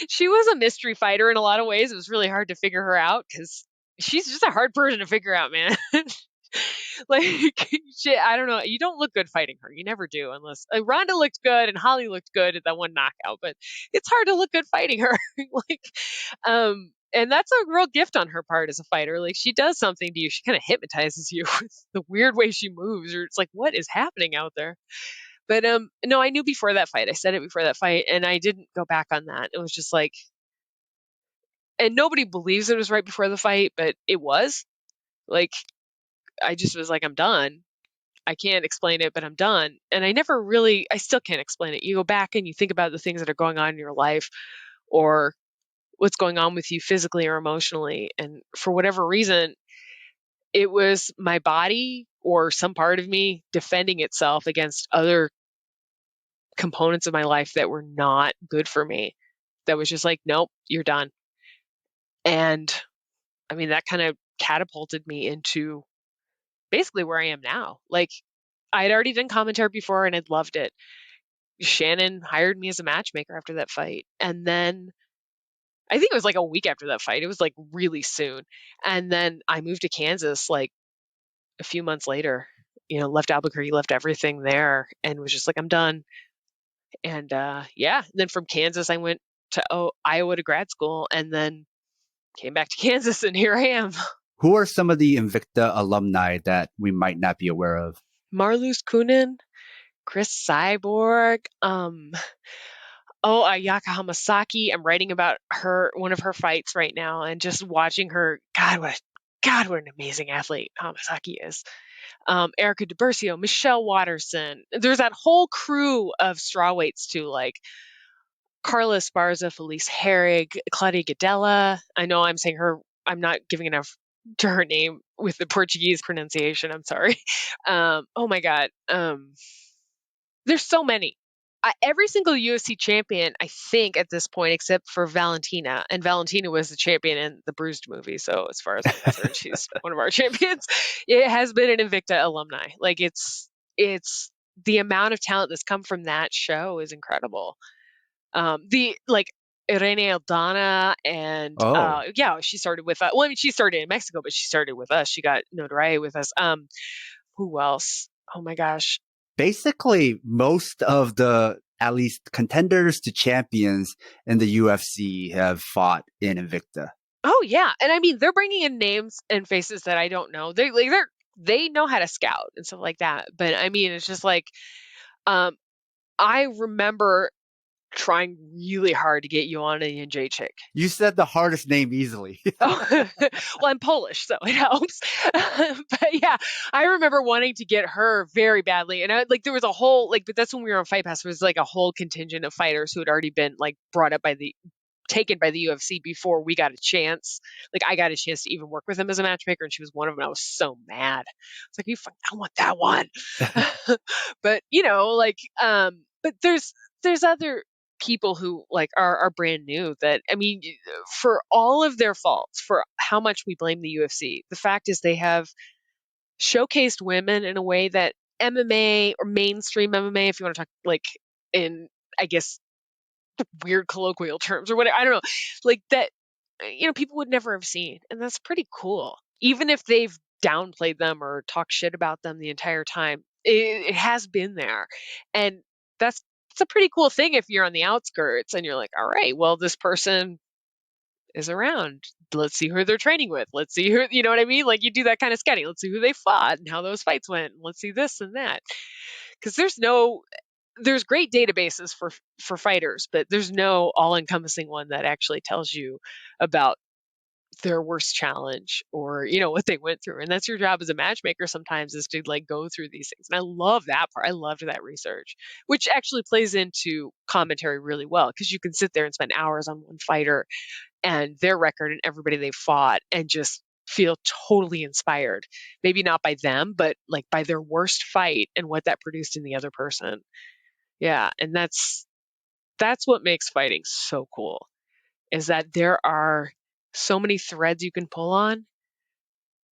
she was a mystery fighter in a lot of ways. It was really hard to figure her out because she's just a hard person to figure out, man. Like, shit, I don't know. You don't look good fighting her. You never do, unless Ronda looked good and Holly looked good at that one knockout. But it's hard to look good fighting her. And that's a real gift on her part as a fighter. Like, she does something to you. She kind of hypnotizes you with the weird way she moves, or it's like, what is happening out there? But no, I knew before that fight. I said it before that fight, and I didn't go back on that. It was just like, and nobody believes it was right before the fight, but it was. Like, I just was like, I'm done. I can't explain it, but I'm done. And I still can't explain it. You go back and you think about the things that are going on in your life or what's going on with you physically or emotionally. And for whatever reason, it was my body or some part of me defending itself against other components of my life that were not good for me. That was just like, nope, you're done. And I mean, that kind of catapulted me into basically where I am now. Like, I had already done commentary before and I'd loved it. Shannon hired me as a matchmaker after that fight. And then I think it was like a week after that fight. It was like really soon. And then I moved to Kansas like a few months later, left Albuquerque, left everything there and was just like, I'm done. And then from Kansas, I went to Iowa to grad school and then came back to Kansas and here I am. Who are some of the Invicta alumni that we might not be aware of? Marluz Kunin, Chris Cyborg, Ayaka Hamasaki. I'm writing about one of her fights right now, and just watching her. God, what an amazing athlete Hamasaki is. Erica DiBercio, Michelle Watterson. There's that whole crew of strawweights too, like Carla Esparza, Felice Herrig, Claudia Gadella. I know I'm not giving enough to her name with the Portuguese pronunciation. I'm sorry. Oh my God. There's so many. Every single UFC champion, I think at this point, except for Valentina, and Valentina was the champion in the Bruised movie. So as far as I'm concerned, she's one of our champions. It has been an Invicta alumni. Like it's the amount of talent that's come from that show is incredible. Irene Aldana and she started with well, I mean, she started in Mexico, but she started with us. She got notoriety with us. Who else? Oh my gosh. Basically, most of the at least contenders to champions in the UFC have fought in Invicta. Oh yeah, and I mean they're bringing in names and faces that I don't know. They know how to scout and stuff like that. But I mean, it's just like, I remember trying really hard to get Joanna Jędrzejczyk. You said the hardest name easily. Well, I'm Polish, so it helps. But yeah, I remember wanting to get her very badly. And there was a whole, but that's when we were on Fight Pass, there was like a whole contingent of fighters who had already been like brought up by the taken by the UFC before we got a chance. Like I got a chance to even work with him as a matchmaker, and she was one of them. I was so mad. It's like, I want that one. But but there's other people who like are brand new that, I mean, for all of their faults, for how much we blame the UFC, the fact is they have showcased women in a way that MMA or mainstream MMA, if you want to talk like in, I guess, weird colloquial terms or whatever, I don't know, like that, people would never have seen. And that's pretty cool. Even if they've downplayed them or talked shit about them the entire time, it has been there. And it's a pretty cool thing if you're on the outskirts and you're like, all right, well, this person is around. Let's see who they're training with. Let's see who, you know what I mean? Like you do that kind of scouting. Let's see who they fought and how those fights went. Let's see this and that. Because there's great databases for fighters, but there's no all-encompassing one that actually tells you about their worst challenge or what they went through. And that's your job as a matchmaker sometimes, is to like go through these things. And I love that part. I loved that research, which actually plays into commentary really well, because you can sit there and spend hours on one fighter and their record and everybody they fought and just feel totally inspired. Maybe not by them, but like by their worst fight and what that produced in the other person. Yeah. And that's what makes fighting so cool, is that there are so many threads you can pull on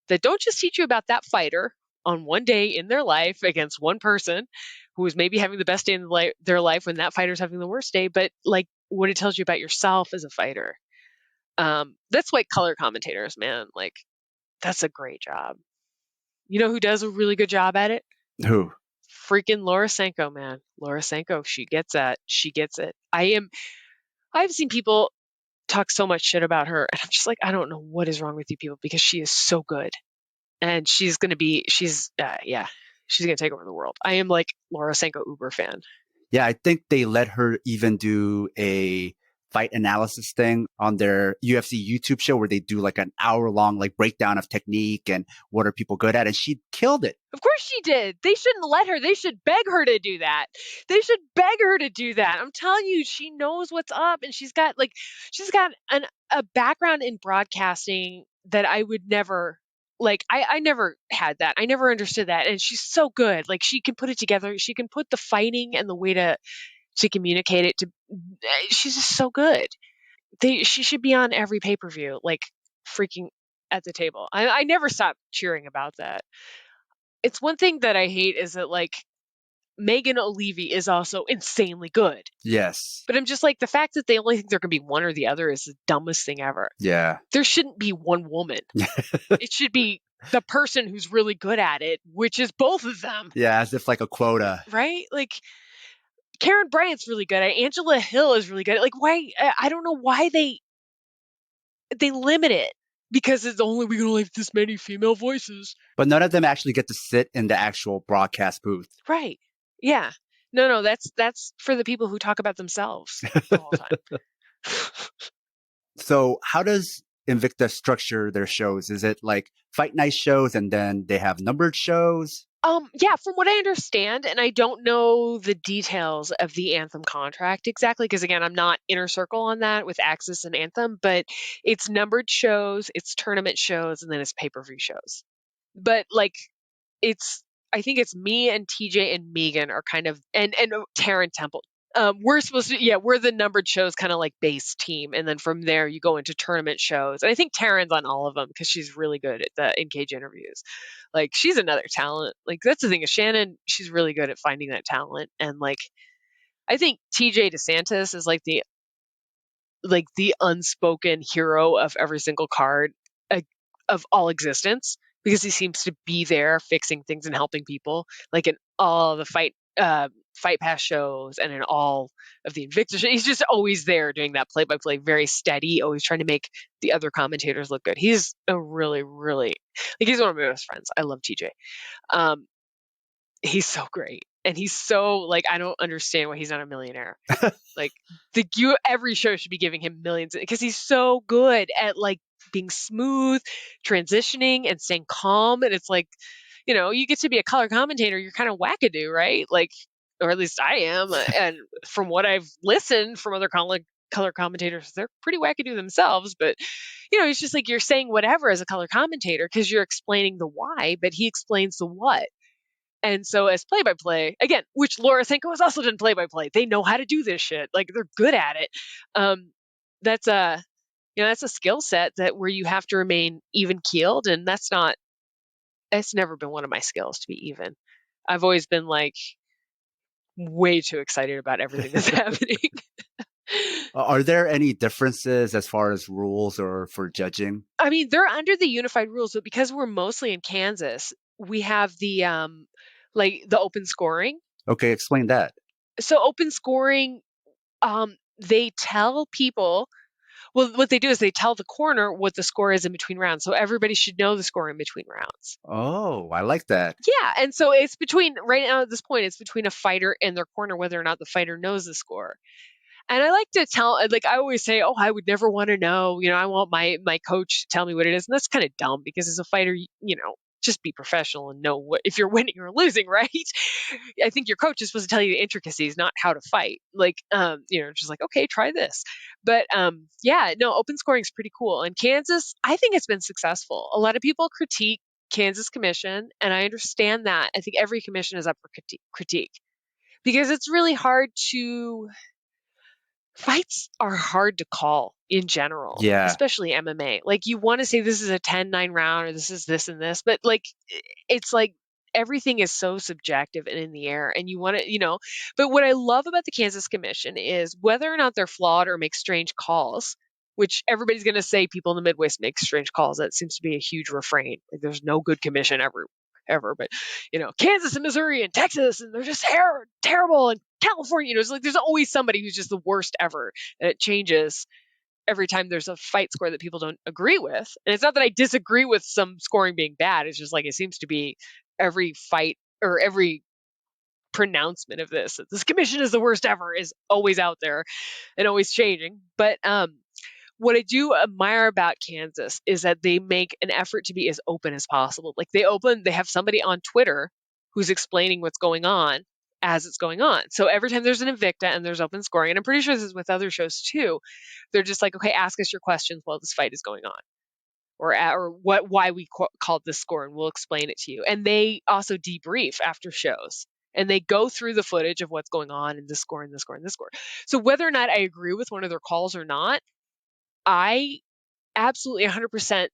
that don't just teach you about that fighter on one day in their life against one person who is maybe having the best day in their life when that fighter's having the worst day, but like what it tells you about yourself as a fighter. That's why color commentators, man, like that's a great job. You know who does a really good job at it? Who? Freaking Laura Sanko, man. Laura Sanko, she gets that. She gets it. I've seen people talk so much shit about her, and I'm just like, I don't know what is wrong with you people, because she is so good. And she's going to take over the world. I am like Laura Sanko uber fan. Yeah, I think they let her even do a fight analysis thing on their UFC YouTube show where they do like an hour-long like breakdown of technique and what are people good at, and she killed it. Of course she did. They shouldn't let her. They should beg her to do that. I'm telling you, she knows what's up, and she's got a background in broadcasting that I would never. Like, I never had that. I never understood that. And she's so good. Like, she can put it together. She can put the fighting and the way to communicate it she's just so good. She should be on every pay-per-view, like freaking at the table. I never stop cheering about that. It's one thing that I hate is that like Megan O'Leary is also insanely good. Yes. But I'm just like, the fact that they only think there can be one or the other is the dumbest thing ever. Yeah. There shouldn't be one woman. It should be the person who's really good at it, which is both of them. Yeah, as if like a quota. Right? Like Karen Bryant's really good at it. Angela Hill is really good at it. Like, why? I don't know why they limit it, because it's only we can have this many female voices. But none of them actually get to sit in the actual broadcast booth. Right. Yeah. No, that's for the people who talk about themselves the whole time. So how does Invicta structure their shows? Is it like fight night shows and then they have numbered shows? Yeah, from what I understand, and I don't know the details of the Anthem contract exactly, because again, I'm not inner circle on that with Axis and Anthem, but it's numbered shows, it's tournament shows, and then it's pay-per-view shows. But like, I think it's me and TJ and Megan are kind of, and Taryn Temple. We're the numbered shows kind of like base team. And then from there you go into tournament shows. And I think Taryn's on all of them because she's really good at the in-cage interviews. Like, she's another talent. Like, that's the thing is Shannon, she's really good at finding that talent. And like, I think TJ DeSantis is like the unspoken hero of every single card of all existence, because he seems to be there fixing things and helping people, like in all the fight pass shows and in all of the Invicta shows. He's just always there doing that play-by-play, very steady, always trying to make the other commentators look good. He's a really, really, like, he's one of my best friends. I love TJ. He's so great. And he's so, like, I don't understand why he's not a millionaire. Like, every show should be giving him millions, because he's so good at like being smooth, transitioning, and staying calm. And it's like, you get to be a color commentator, you're kind of wackadoo, right? Like, or at least I am. And from what I've listened from other color color commentators, they're pretty wackadoo themselves, but it's just like you're saying whatever as a color commentator because you're explaining the why, but he explains the what. And so as play-by-play, again, which Laura Senko has also done play-by-play, they know how to do this shit. Like they're good at it. That's a skill set that where you have to remain even keeled. And it's never been one of my skills to be even. I've always been like way too excited about everything that's happening. Are there any differences as far as rules or for judging? I mean, they're under the unified rules, but because we're mostly in Kansas, we have the the open scoring. Okay, explain that. So open scoring, they tell people, well, what they do is they tell the corner what the score is in between rounds. So everybody should know the score in between rounds. Oh, I like that. Yeah. And so it's between, right now at this point, it's between a fighter and their corner, whether or not the fighter knows the score. And I like to tell, like I always say, oh, I would never want to know, I want my coach to tell me what it is. And that's kind of dumb because as a fighter, just be professional and know what, if you're winning or losing, right? I think your coach is supposed to tell you the intricacies, not how to fight. Like, just like, okay, try this. But open scoring is pretty cool. And Kansas, I think it's been successful. A lot of people critique Kansas commission, and I understand that. I think every commission is up for critique because it's really hard to. Fights are hard to call in general, especially MMA. Like you want to say this is a 10-9 round or this is this and this, but like it's like everything is so subjective and in the air and you want to, but what I love about the Kansas Commission is whether or not they're flawed or make strange calls, which everybody's going to say people in the Midwest make strange calls. That seems to be a huge refrain. Like there's no good commission ever, but Kansas and Missouri and Texas and they're just terrible, and California, it's like there's always somebody who's just the worst ever, and it changes every time there's a fight score that people don't agree with. And it's not that I disagree with some scoring being bad, it's just like it seems to be every fight or every pronouncement of this commission is the worst ever is always out there and always changing. But what I do admire about Kansas is that they make an effort to be as open as possible. Like they have somebody on Twitter who's explaining what's going on as it's going on. So every time there's an Invicta and there's open scoring, and I'm pretty sure this is with other shows too, they're just like, okay, ask us your questions while this fight is going on. Or why we called this score, and we'll explain it to you. And they also debrief after shows. And they go through the footage of what's going on and this score and this score and this score. So whether or not I agree with one of their calls or not, I absolutely 100%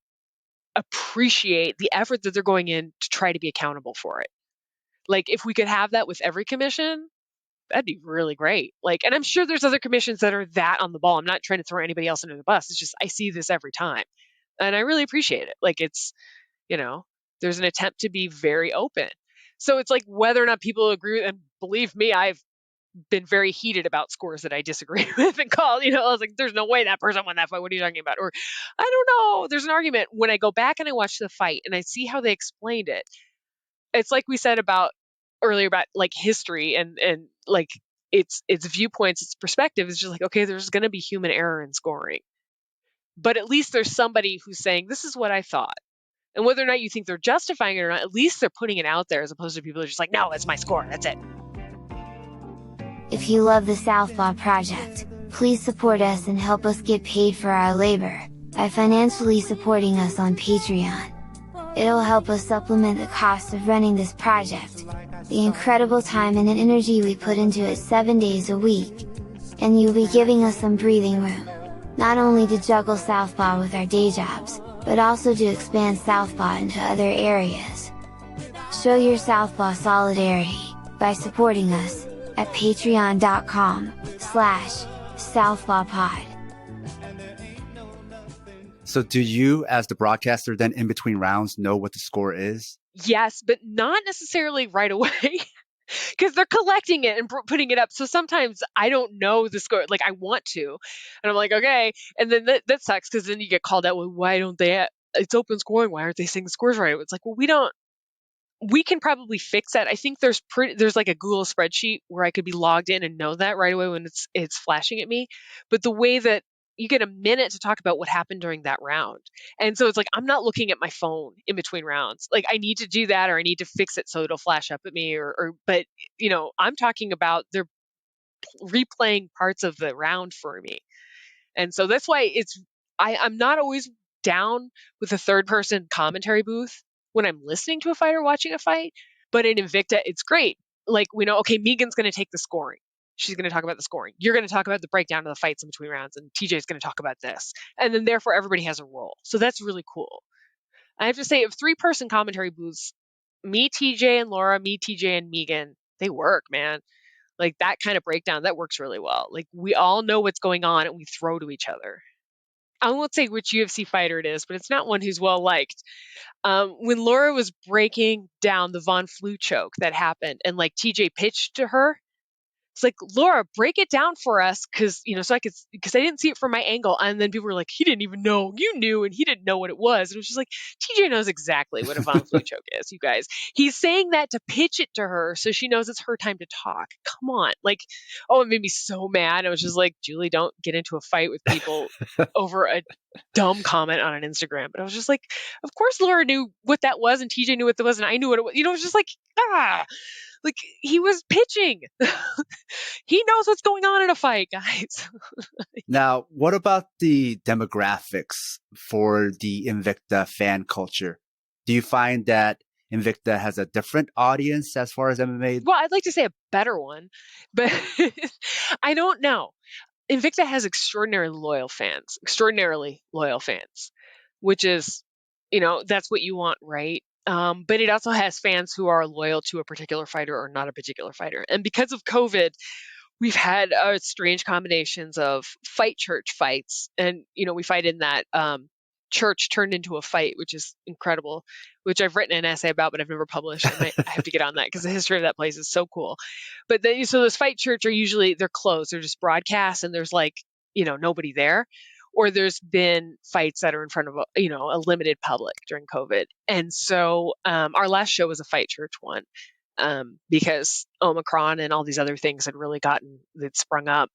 appreciate the effort that they're going in to try to be accountable for it. Like if we could have that with every commission, that'd be really great. Like, and I'm sure there's other commissions that are that on the ball. I'm not trying to throw anybody else under the bus. It's just, I see this every time and I really appreciate it. Like it's, there's an attempt to be very open. So it's like whether or not people agree, and believe me, I've been very heated about scores that I disagree with and called, I was like, there's no way that person won that fight. What are you talking about? Or I don't know. There's an argument when I go back and I watch the fight and I see how they explained it. It's like we said earlier about like history and like its viewpoints, its perspective is just like, okay, there's going to be human error in scoring, but at least there's somebody who's saying, this is what I thought. And whether or not you think they're justifying it or not, at least they're putting it out there as opposed to people who are just like, no, it's my score. That's it. If you love the Southpaw Project, please support us and help us get paid for our labor, by financially supporting us on Patreon. It'll help us supplement the cost of running this project, the incredible time and energy we put into it 7 days a week. And you'll be giving us some breathing room, not only to juggle Southpaw with our day jobs, but also to expand Southpaw into other areas. Show your Southpaw solidarity, by supporting us, at patreon.com/southpawpod. So do you, as the broadcaster, then in between rounds, know what the score is? Yes, but not necessarily right away. Because they're collecting it and putting it up. So sometimes I don't know the score. Like I want to. And I'm like, okay. And then that sucks because then you get called out. Well, why don't they? It's open scoring. Why aren't they saying the scores right? It's like, well, we can probably fix that. I think there's like a Google spreadsheet where I could be logged in and know that right away when it's flashing at me. But the way that you get a minute to talk about what happened during that round. And so it's like, I'm not looking at my phone in between rounds. Like I need to do that, or I need to fix it so it'll flash up at me but I'm talking about replaying parts of the round for me. And so that's why I'm not always down with a third person commentary booth when I'm listening to a fight or watching a fight. But in Invicta, it's great. Like, we know, okay, Megan's going to take the scoring. She's going to talk about the scoring. You're going to talk about the breakdown of the fights in between rounds, and TJ's going to talk about this. And then therefore everybody has a role. So that's really cool. I have to say, of 3-person commentary booths, me, TJ, and Laura, me, TJ, and Megan, they work, man. Like, that kind of breakdown, that works really well. Like, we all know what's going on and we throw to each other. I won't say which UFC fighter it is, but it's not one who's well liked. When Laura was breaking down the Von Flue choke that happened, and like TJ pitched to her, it's like, Laura, break it down for us, because because I didn't see it from my angle. And then people were like, he didn't even know. You knew, and he didn't know what it was. And it was just like, TJ knows exactly what a Von Flue choke is, you guys. He's saying that to pitch it to her so she knows it's her time to talk. Come on. Like, oh, it made me so mad. I was just like, Julie, don't get into a fight with people over a dumb comment on an Instagram. But I was just like, of course Laura knew what that was, and TJ knew what that was, and I knew what it was. It was just like, like, he was pitching. He knows what's going on in a fight, guys. Now, what about the demographics for the Invicta fan culture? Do you find that Invicta has a different audience as far as MMA? Well, I'd like to say a better one, but I don't know. Invicta has extraordinarily loyal fans, which is, that's what you want, right? But it also has fans who are loyal to a particular fighter or not a particular fighter. And because of COVID, we've had strange combinations of fight church fights. And, we fight in that church turned into a fight, which is incredible, which I've written an essay about, but I've never published. And I have to get on that because the history of that place is so cool. But so those fight church are usually, they're closed. They're just broadcast, and there's nobody there. Or there's been fights that are in front of a limited public during COVID. And so our last show was a fight church one, because Omicron and all these other things had really sprung up.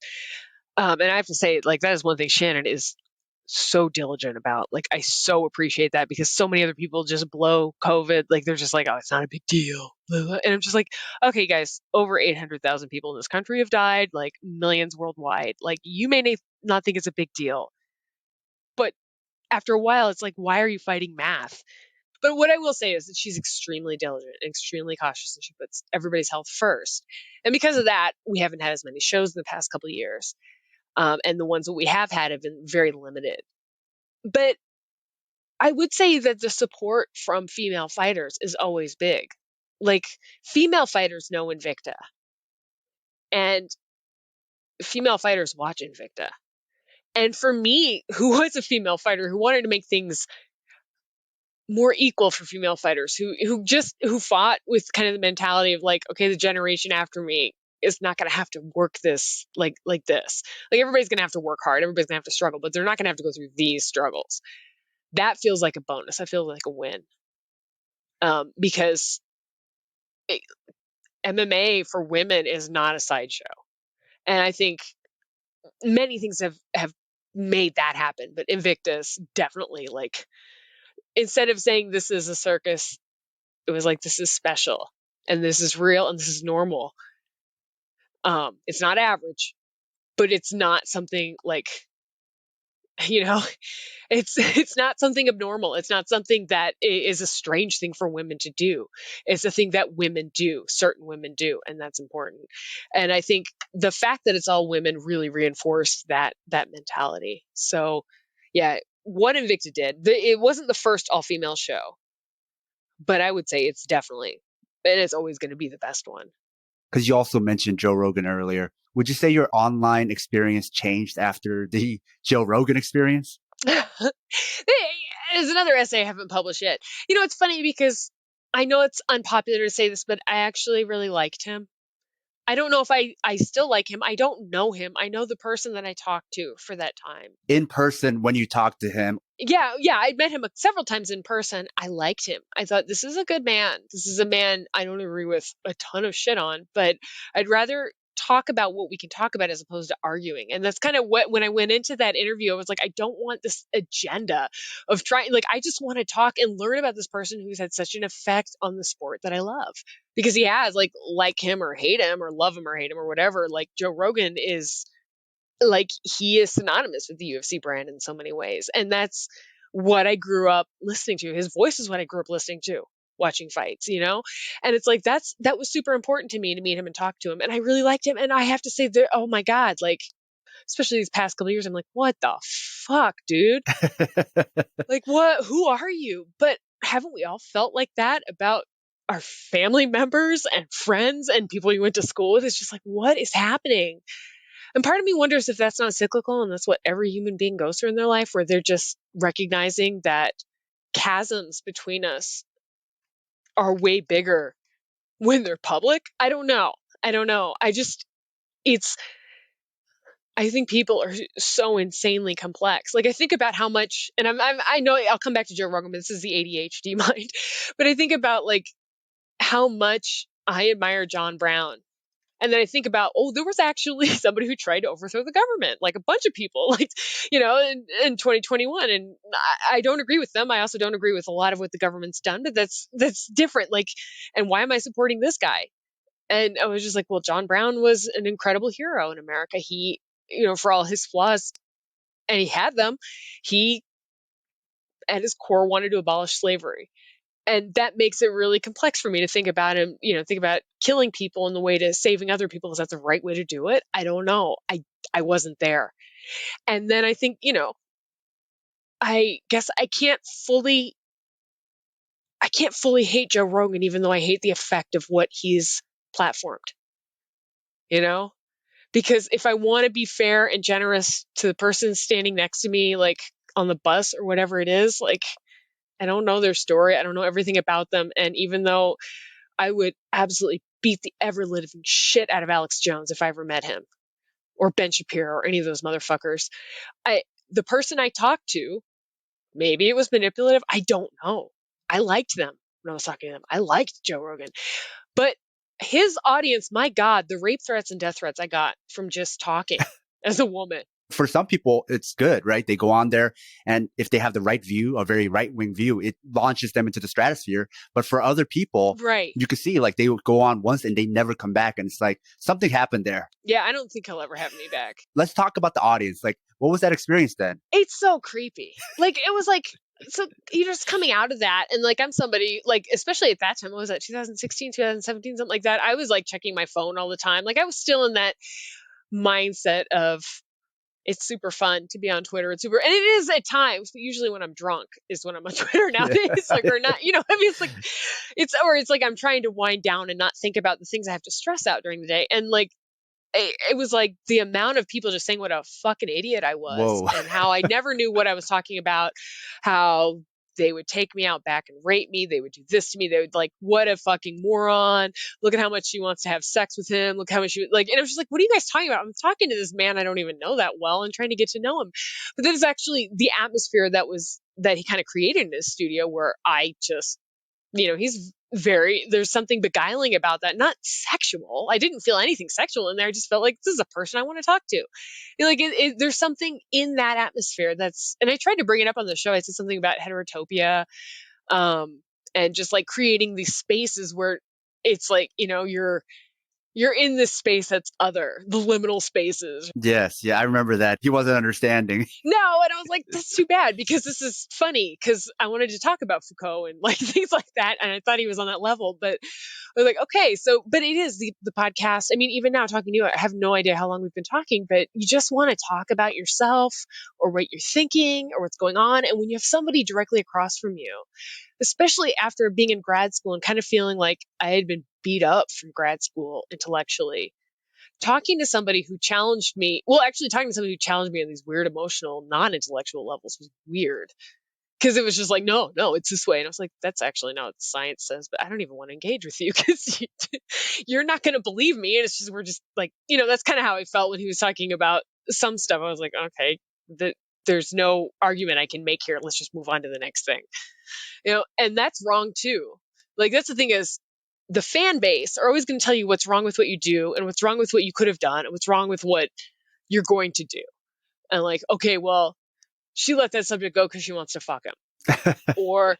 And I have to say, that is one thing Shannon is so diligent about. I so appreciate that, because so many other people just blow COVID. They're just like, oh, it's not a big deal. And I'm just like, okay, guys, over 800,000 people in this country have died, millions worldwide. You may not think it's a big deal, but after a while, it's like, why are you fighting math? But what I will say is that she's extremely diligent and extremely cautious, and she puts everybody's health first. And because of that, we haven't had as many shows in the past couple of years. And the ones that we have had been very limited. But I would say that the support from female fighters is always big. Female fighters know Invicta. And female fighters watch Invicta. And for me, who was a female fighter who wanted to make things more equal for female fighters, who fought with kind of the mentality of okay, the generation after me is not going to have to work this like this. Everybody's going to have to work hard. Everybody's going to have to struggle, but they're not going to have to go through these struggles. That feels like a bonus. I feel like a win. Because MMA for women is not a sideshow. And I think many things have made that happen, but Invictus definitely, instead of saying this is a circus, it was this is special, and this is real, and this is normal. It's not average, but it's not something it's not something abnormal. It's not something that is a strange thing for women to do. It's a thing that women do, certain women do, and that's important. And I think the fact that it's all women really reinforced that mentality. So, yeah, what Invicta did, it wasn't the first all-female show, but I would say it's definitely, and it's always going to be the best one. Because you also mentioned Joe Rogan earlier. Would you say your online experience changed after the Joe Rogan experience? There's another essay I haven't published yet. It's funny because I know it's unpopular to say this, but I actually really liked him. I don't know if I still like him. I don't know him. I know the person that I talked to for that time. In person, when you talked to him? Yeah. I met him several times in person. I liked him. I thought, this is a good man. This is a man I don't agree with a ton of shit on, but I'd rather talk about what we can talk about as opposed to arguing. And that's kind of what, when I went into that interview, I was like, I don't want this agenda of trying, like, I just want to talk and learn about this person who's had such an effect on the sport that I love. Because he has, like him or hate him or love him or hate him or whatever, like Joe Rogan is, like, he is synonymous with the UFC brand in so many ways. And that's what I grew up listening to. His voice is what I grew up listening to, watching fights, you know? And it's like, that was super important to me, to meet him and talk to him. And I really liked him. And I have to say that, oh my God, like, especially these past couple of years, I'm like, what the fuck, dude? Like, what, who are you? But haven't we all felt like that about our family members and friends and people you went to school with? It's just like, what is happening? And part of me wonders if that's not cyclical and that's what every human being goes through in their life, where they're just recognizing that chasms between us are way bigger when they're public. I don't know. I think people are so insanely complex. Like, I think about how much, and I know I'll come back to Joe Rogan, but this is the ADHD mind. But I think about, like, how much I admire John Brown. And then I think about, oh, there was actually somebody who tried to overthrow the government, like a bunch of people, like, you know, in 2021. And I don't agree with them. I also don't agree with a lot of what the government's done, but that's different. Like, and why am I supporting this guy? And I was just like, well, John Brown was an incredible hero in America. He, you know, for all his flaws, and he had them, he at his core wanted to abolish slavery. And that makes it really complex for me to think about him, you know, think about killing people in the way to saving other people. Is that the right way to do it? I don't know. I wasn't there. And then I think, you know, I guess I can't fully hate Joe Rogan, even though I hate the effect of what he's platformed, you know, because if I want to be fair and generous to the person standing next to me, like on the bus or whatever it is, like, I don't know their story. I don't know everything about them. And even though I would absolutely beat the ever living shit out of Alex Jones if I ever met him, or Ben Shapiro or any of those motherfuckers, the person I talked to, maybe it was manipulative. I don't know. I liked them when I was talking to them. I liked Joe Rogan, but his audience, my God, the rape threats and death threats I got from just talking as a woman. For some people, it's good, right? They go on there, and if they have the right view, a very right-wing view, it launches them into the stratosphere. But for other people, right, you can see, like, they would go on once and they never come back. And it's like, something happened there. Yeah, I don't think he'll ever have me back. Let's talk about the audience. Like, what was that experience then? It's so creepy. Like, it was like, so you're just coming out of that. And like, I'm somebody, like, especially at that time, what was that, 2016, 2017, something like that? I was like checking my phone all the time. Like, I was still in that mindset of, it's super fun to be on Twitter. It's super, and it is at times, but usually when I'm drunk is when I'm on Twitter nowadays. Like, or not, you know, I mean, it's like, it's like I'm trying to wind down and not think about the things I have to stress out during the day. And like, it was like the amount of people just saying what a fucking idiot I was. Whoa. And how I never knew what I was talking about, how they would take me out back and rape me. They would do this to me. They would, like, what a fucking moron. Look at how much she wants to have sex with him. Look how much she, like, and it was just like, what are you guys talking about? I'm talking to this man I don't even know that well and trying to get to know him. But that is actually the atmosphere that he kind of created in his studio, where I just, you know, there's something beguiling about that. Not sexual. I didn't feel anything sexual in there. I just felt like this is a person I want to talk to. You know, like, there's something in that atmosphere and I tried to bring it up on the show. I said something about heterotopia, and just like creating these spaces where it's like, you know, you're in this space that's other, the liminal spaces. Yes. Yeah. I remember that. He wasn't understanding. No. And I was like, that's too bad, because this is funny, because I wanted to talk about Foucault and like things like that. And I thought he was on that level, but I was like, okay, so, but it is the podcast. I mean, even now talking to you, I have no idea how long we've been talking, but you just want to talk about yourself or what you're thinking or what's going on. And when you have somebody directly across from you, especially after being in grad school and kind of feeling like I had been beat up from grad school intellectually, talking to somebody who challenged me, talking to somebody who challenged me on these weird emotional, non-intellectual levels was weird. Because it was just like, no, it's this way. And I was like, that's actually not what science says, but I don't even want to engage with you because you're not going to believe me. And it's just, we're just like, you know, that's kind of how I felt when he was talking about some stuff. I was like, okay, there's no argument I can make here. Let's just move on to the next thing. You know, and that's wrong too. Like, that's the thing is, the fan base are always going to tell you what's wrong with what you do and what's wrong with what you could have done and what's wrong with what you're going to do. And like, okay, well, she let that subject go because she wants to fuck him. Or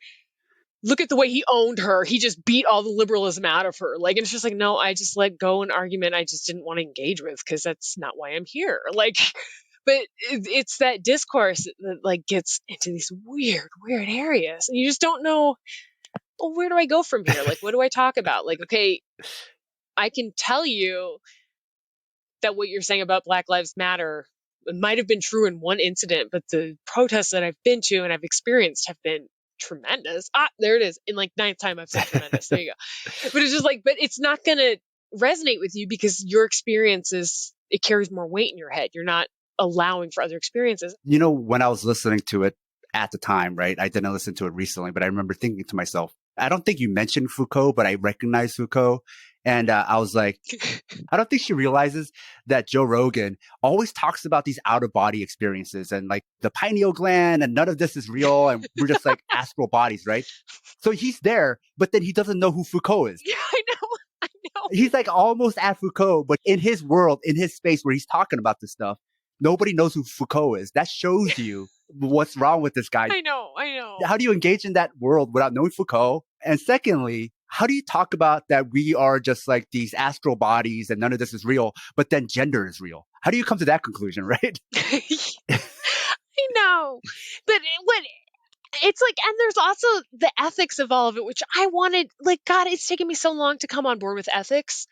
look at the way he owned her. He just beat all the liberalism out of her. Like, and it's just like, no, I just let go an argument I just didn't want to engage with because that's not why I'm here. Like, but it's that discourse that like gets into these weird areas. And you just don't know, well, where do I go from here? Like, what do I talk about? Like, okay, I can tell you that what you're saying about Black Lives Matter might have been true in one incident, but the protests that I've been to and I've experienced have been tremendous. There it is. In like ninth time I've said tremendous. There you go. But it's just like, but it's not going to resonate with you because your experience it carries more weight in your head. You're not allowing for other experiences. You know, when I was listening to it at the time, right? I didn't listen to it recently, but I remember thinking to myself, I don't think you mentioned Foucault, but I recognize Foucault. And I was like, I don't think she realizes that Joe Rogan always talks about these out-of-body experiences and like the pineal gland and none of this is real. And we're just like astral bodies, right? So he's there, but then he doesn't know who Foucault is. Yeah, I know. He's like almost at Foucault, but in his world, in his space where he's talking about this stuff, nobody knows who Foucault is. That shows you what's wrong with this guy. I know. How do you engage in that world without knowing Foucault? And secondly, how do you talk about that we are just like these astral bodies and none of this is real, but then gender is real? How do you come to that conclusion, right? I know. But it's like, and there's also the ethics of all of it, which I wanted, like, God, it's taken me so long to come on board with ethics.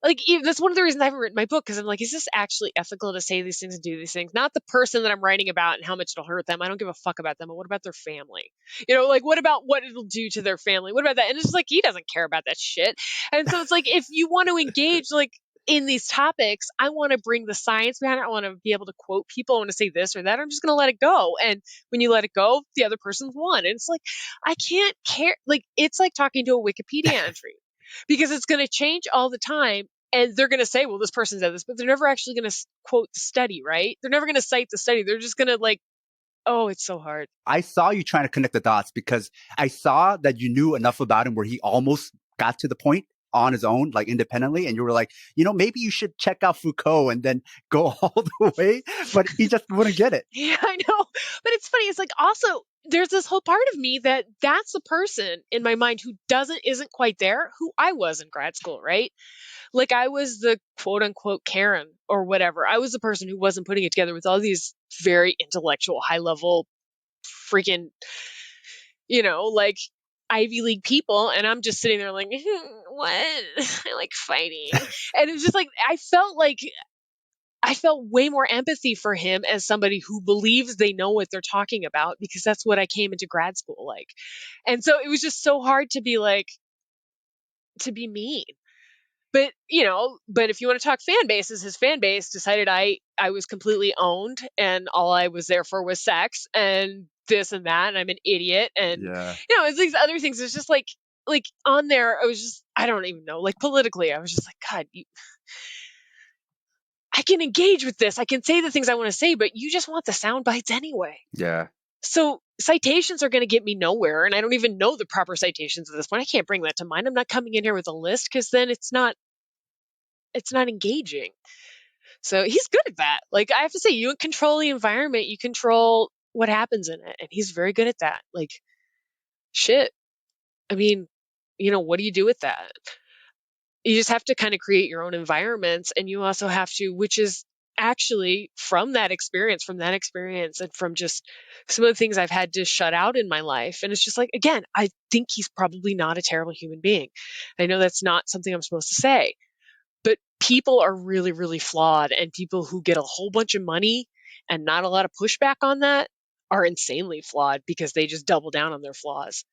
Like, that's one of the reasons I haven't written my book, because I'm like, is this actually ethical to say these things and do these things? Not the person that I'm writing about and how much it'll hurt them. I don't give a fuck about them. But what about their family? You know, like, what about what it'll do to their family? What about that? And it's just like, he doesn't care about that shit. And so it's like, if you want to engage, like, in these topics, I want to bring the science behind it. I want to be able to quote people. I want to say this or that. I'm just going to let it go. And when you let it go, the other person's won. And it's like, I can't care. Like, it's like talking to a Wikipedia entry. Because it's going to change all the time. And they're going to say, well, this person said this, but they're never actually going to quote the study, right? They're never going to cite the study. They're just going to like, oh, it's so hard. I saw you trying to connect the dots because I saw that you knew enough about him where he almost got to the point on his own, like independently. And you were like, you know, maybe you should check out Foucault and then go all the way. But he just wouldn't get it. Yeah, I know. But it's funny. It's like also there's this whole part of me that's the person in my mind who isn't quite there, who I was in grad school, right? Like I was the quote unquote Karen or whatever. I was the person who wasn't putting it together with all these very intellectual, high level freaking, you know, like Ivy League people. And I'm just sitting there like, what? I like fighting. And it was just like, I felt way more empathy for him as somebody who believes they know what they're talking about, because that's what I came into grad school like. And so it was just so hard to be mean. But, you know, if you want to talk fan bases, his fan base decided I was completely owned and all I was there for was sex and this and that. And I'm an idiot. And, you know, it's these other things. It's just like on there, I was just, I don't even know, like politically, I was just like, God, I can engage with this. I can say the things I want to say, but you just want the sound bites anyway. Yeah. So citations are going to get me nowhere. And I don't even know the proper citations at this point. I can't bring that to mind. I'm not coming in here with a list because then it's not engaging. So he's good at that. Like I have to say, you control the environment. You control what happens in it. And he's very good at that. Like shit. I mean, you know, what do you do with that? You just have to kind of create your own environments. And you also have to, which is actually from that experience and from just some of the things I've had to shut out in my life. And it's just like, again, I think he's probably not a terrible human being. I know that's not something I'm supposed to say, but people are really, really flawed, and people who get a whole bunch of money and not a lot of pushback on that are insanely flawed because they just double down on their flaws.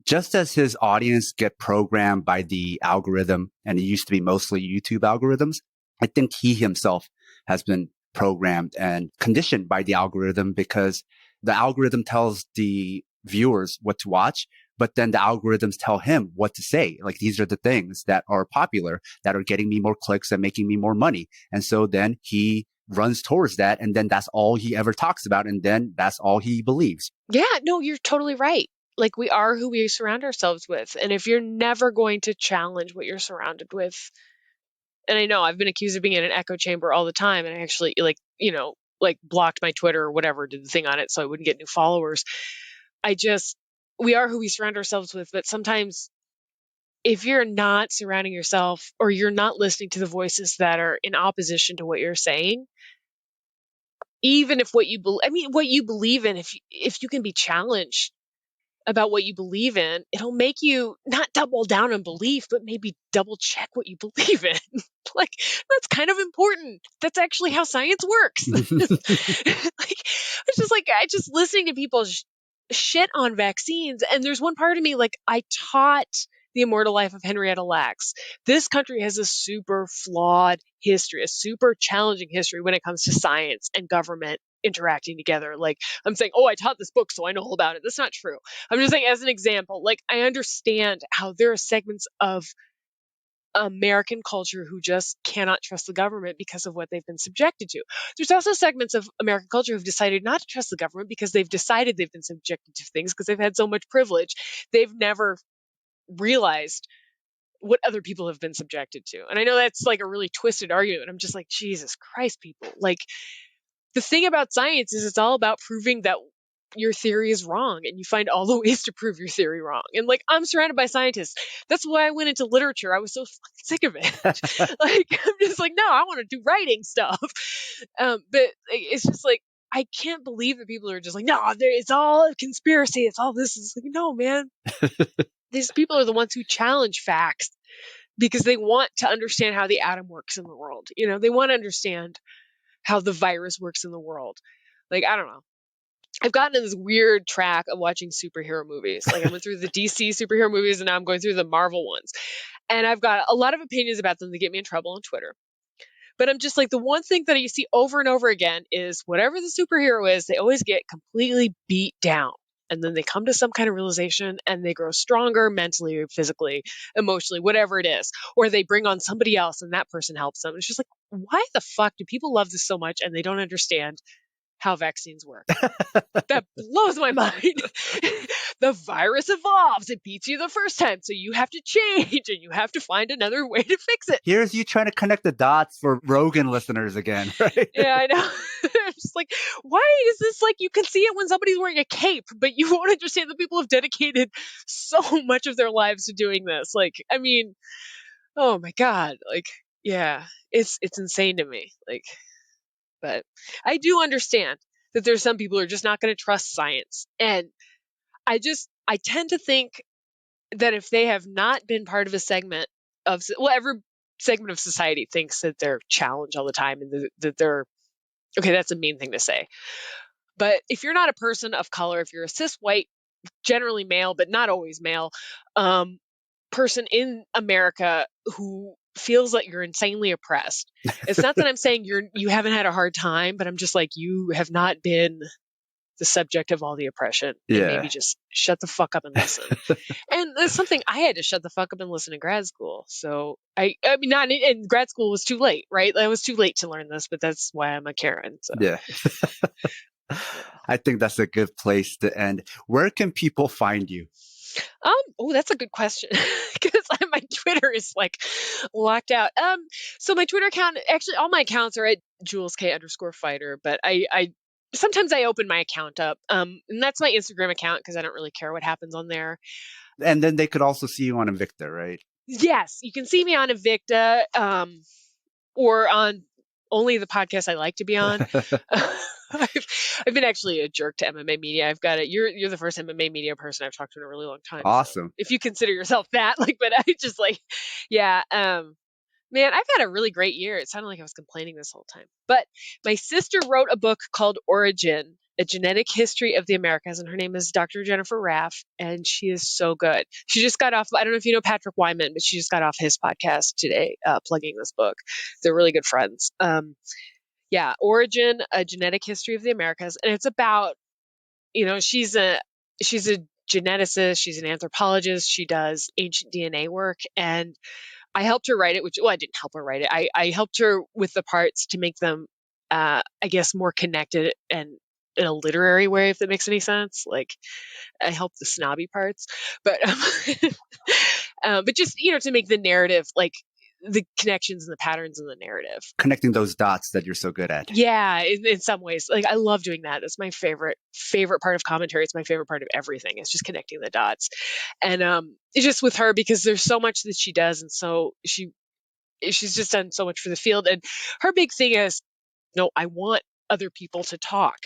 Just as his audience get programmed by the algorithm, and it used to be mostly YouTube algorithms, I think he himself has been programmed and conditioned by the algorithm, because the algorithm tells the viewers what to watch, but then the algorithms tell him what to say. Like, these are the things that are popular, that are getting me more clicks and making me more money. And so then he runs towards that. And then that's all he ever talks about. And then that's all he believes. Yeah, no, you're totally right. like we are who we surround ourselves with. And if you're never going to challenge what you're surrounded with, and I know I've been accused of being in an echo chamber all the time, and I actually like blocked my Twitter or whatever, did the thing on it so I wouldn't get new followers. We are who we surround ourselves with, but sometimes if you're not surrounding yourself or you're not listening to the voices that are in opposition to what you're saying, even if what you believe in, if you can be challenged about what you believe in, it'll make you not double down on belief, but maybe double check what you believe in. Like, that's kind of important. That's actually how science works. I just listening to people shit on vaccines. And there's one part of me, like, I taught The Immortal Life of Henrietta Lacks. This country has a super flawed history, a super challenging history when it comes to science and government interacting together. Like, I'm saying, oh, I taught this book, so I know all about it. That's not true. I'm just saying, as an example, like, I understand how there are segments of American culture who just cannot trust the government because of what they've been subjected to. There's also segments of American culture who've decided not to trust the government because they've decided they've been subjected to things because they've had so much privilege. They've never realized what other people have been subjected to. And I know that's like a really twisted argument. I'm just like, Jesus Christ, people. Like, the thing about science is it's all about proving that your theory is wrong, and you find all the ways to prove your theory wrong. And like, I'm surrounded by scientists. That's why I went into literature. I was so fucking sick of it. Like, I'm just like, no, I want to do writing stuff. But it's just like, I can't believe that people are just like, no, it's all a conspiracy. It's all this. It's like, no, man. These people are the ones who challenge facts because they want to understand how the atom works in the world. You know, they want to understand how the virus works in the world. Like, I don't know. I've gotten in this weird track of watching superhero movies. Like, I went through the DC superhero movies and now I'm going through the Marvel ones. And I've got a lot of opinions about them that get me in trouble on Twitter. But I'm just like, the one thing that you see over and over again is whatever the superhero is, they always get completely beat down. And then they come to some kind of realization and they grow stronger mentally, physically, emotionally, whatever it is. Or they bring on somebody else and that person helps them. It's just like, why the fuck do people love this so much and they don't understand how vaccines work? That blows my mind. The virus evolves. It beats you the first time. So you have to change and you have to find another way to fix it. Here's you trying to connect the dots for Rogan listeners again, right? Yeah, I know. I'm just like, why is this like, you can see it when somebody's wearing a cape, but you won't understand that people have dedicated so much of their lives to doing this. Like, I mean, oh my God. Like, yeah, it's insane to me. Like, but I do understand that there's some people who are just not going to trust science. And I tend to think that if they have not been part of a segment of, well, every segment of society thinks that they're challenged all the time and that they're, okay, that's a mean thing to say. But if you're not a person of color, if you're a cis white, generally male, but not always male, person in America who feels like you're insanely oppressed. It's not that I'm saying you haven't had a hard time, but I'm just like, you have not been the subject of all the oppression. And maybe just shut the fuck up and listen. And that's something I had to shut the fuck up and listen in grad school. So I mean, not in grad school was too late, right? I was too late to learn this, but that's why I'm a Karen. So. Yeah. I think that's a good place to end. Where can people find you? Oh, that's a good question because my Twitter is like locked out. So my Twitter account, actually, all my accounts are at JulesK_fighter, but I sometimes I open my account up. And that's my Instagram account because I don't really care what happens on there. And then they could also see you on Invicta, right? Yes, you can see me on Invicta, or on only the podcast I like to be on. I've been actually a jerk to MMA media. I've got it. You're the first MMA media person I've talked to in a really long time. Awesome. So if you consider yourself that, like, but I just like, yeah, man, I've had a really great year. It sounded like I was complaining this whole time, but my sister wrote a book called Origin, A Genetic History of the Americas, and her name is Dr. Jennifer Raff, and she is so good. She just got off, I don't know if you know Patrick Wyman, but she just got off his podcast today, plugging this book. They're really good friends. Yeah, Origin, A Genetic History of the Americas. And it's about, she's a geneticist, she's an anthropologist, she does ancient DNA work. And I helped her write it, I didn't help her write it. I helped her with the parts to make them, I guess, more connected and in a literary way, if that makes any sense. Like, I help the snobby parts, but but just, to make the narrative, like the connections and the patterns in the narrative. Connecting those dots that you're so good at. Yeah, in some ways, like I love doing that. That's my favorite part of commentary. It's my favorite part of everything. It's just connecting the dots, and it's just with her because there's so much that she does, and so she's just done so much for the field. And her big thing is, no, I want other people to talk.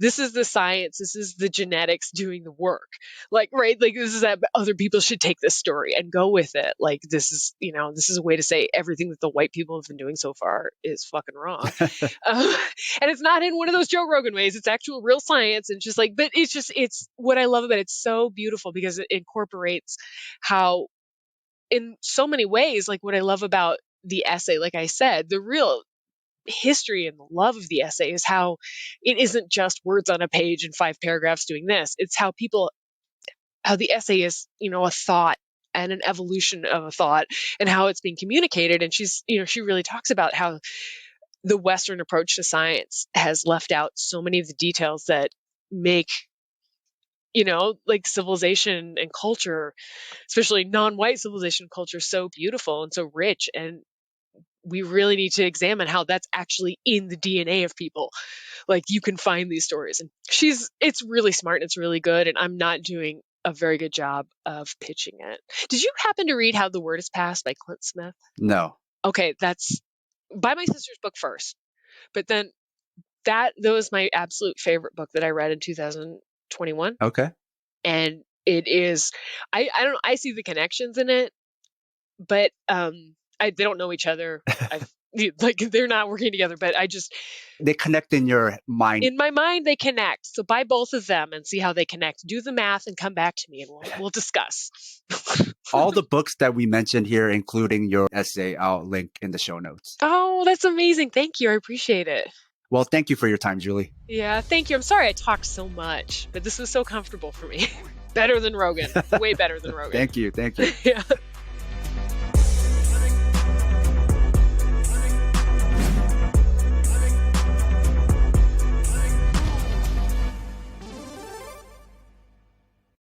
This is the science. This is the genetics doing the work. Like, right? Like, this is that other people should take this story and go with it. Like, this is a way to say everything that the white people have been doing so far is fucking wrong. And it's not in one of those Joe Rogan ways. It's actual real science. And just like, but it's what I love about it. It's so beautiful because it incorporates how, in so many ways, like what I love about the essay, like I said, the real history and the love of the essay is how it isn't just words on a page and 5 paragraphs doing this. It's how the essay is, a thought and an evolution of a thought and how it's being communicated. And she really talks about how the Western approach to science has left out so many of the details that make, like civilization and culture, especially non-white civilization culture, so beautiful and so rich. And we really need to examine how that's actually in the DNA of people. Like, you can find these stories, and it's really smart and it's really good. And I'm not doing a very good job of pitching it. Did you happen to read How the Word Is Passed by Clint Smith? No. Okay. That's by my sister's book first, but then that was my absolute favorite book that I read in 2021. Okay. And it is, I don't know, I see the connections in it, but, they don't know each other. Like, they're not working together, but they connect in your mind. In my mind, they connect. So buy both of them and see how they connect. Do the math and come back to me, and we'll discuss. All the books that we mentioned here, including your essay, I'll link in the show notes. Oh, that's amazing. Thank you. I appreciate it. Well, thank you for your time, Julie. Yeah, thank you. I'm sorry I talked so much, but this was so comfortable for me. Better than Rogan. Way better than Rogan. Thank you. Yeah.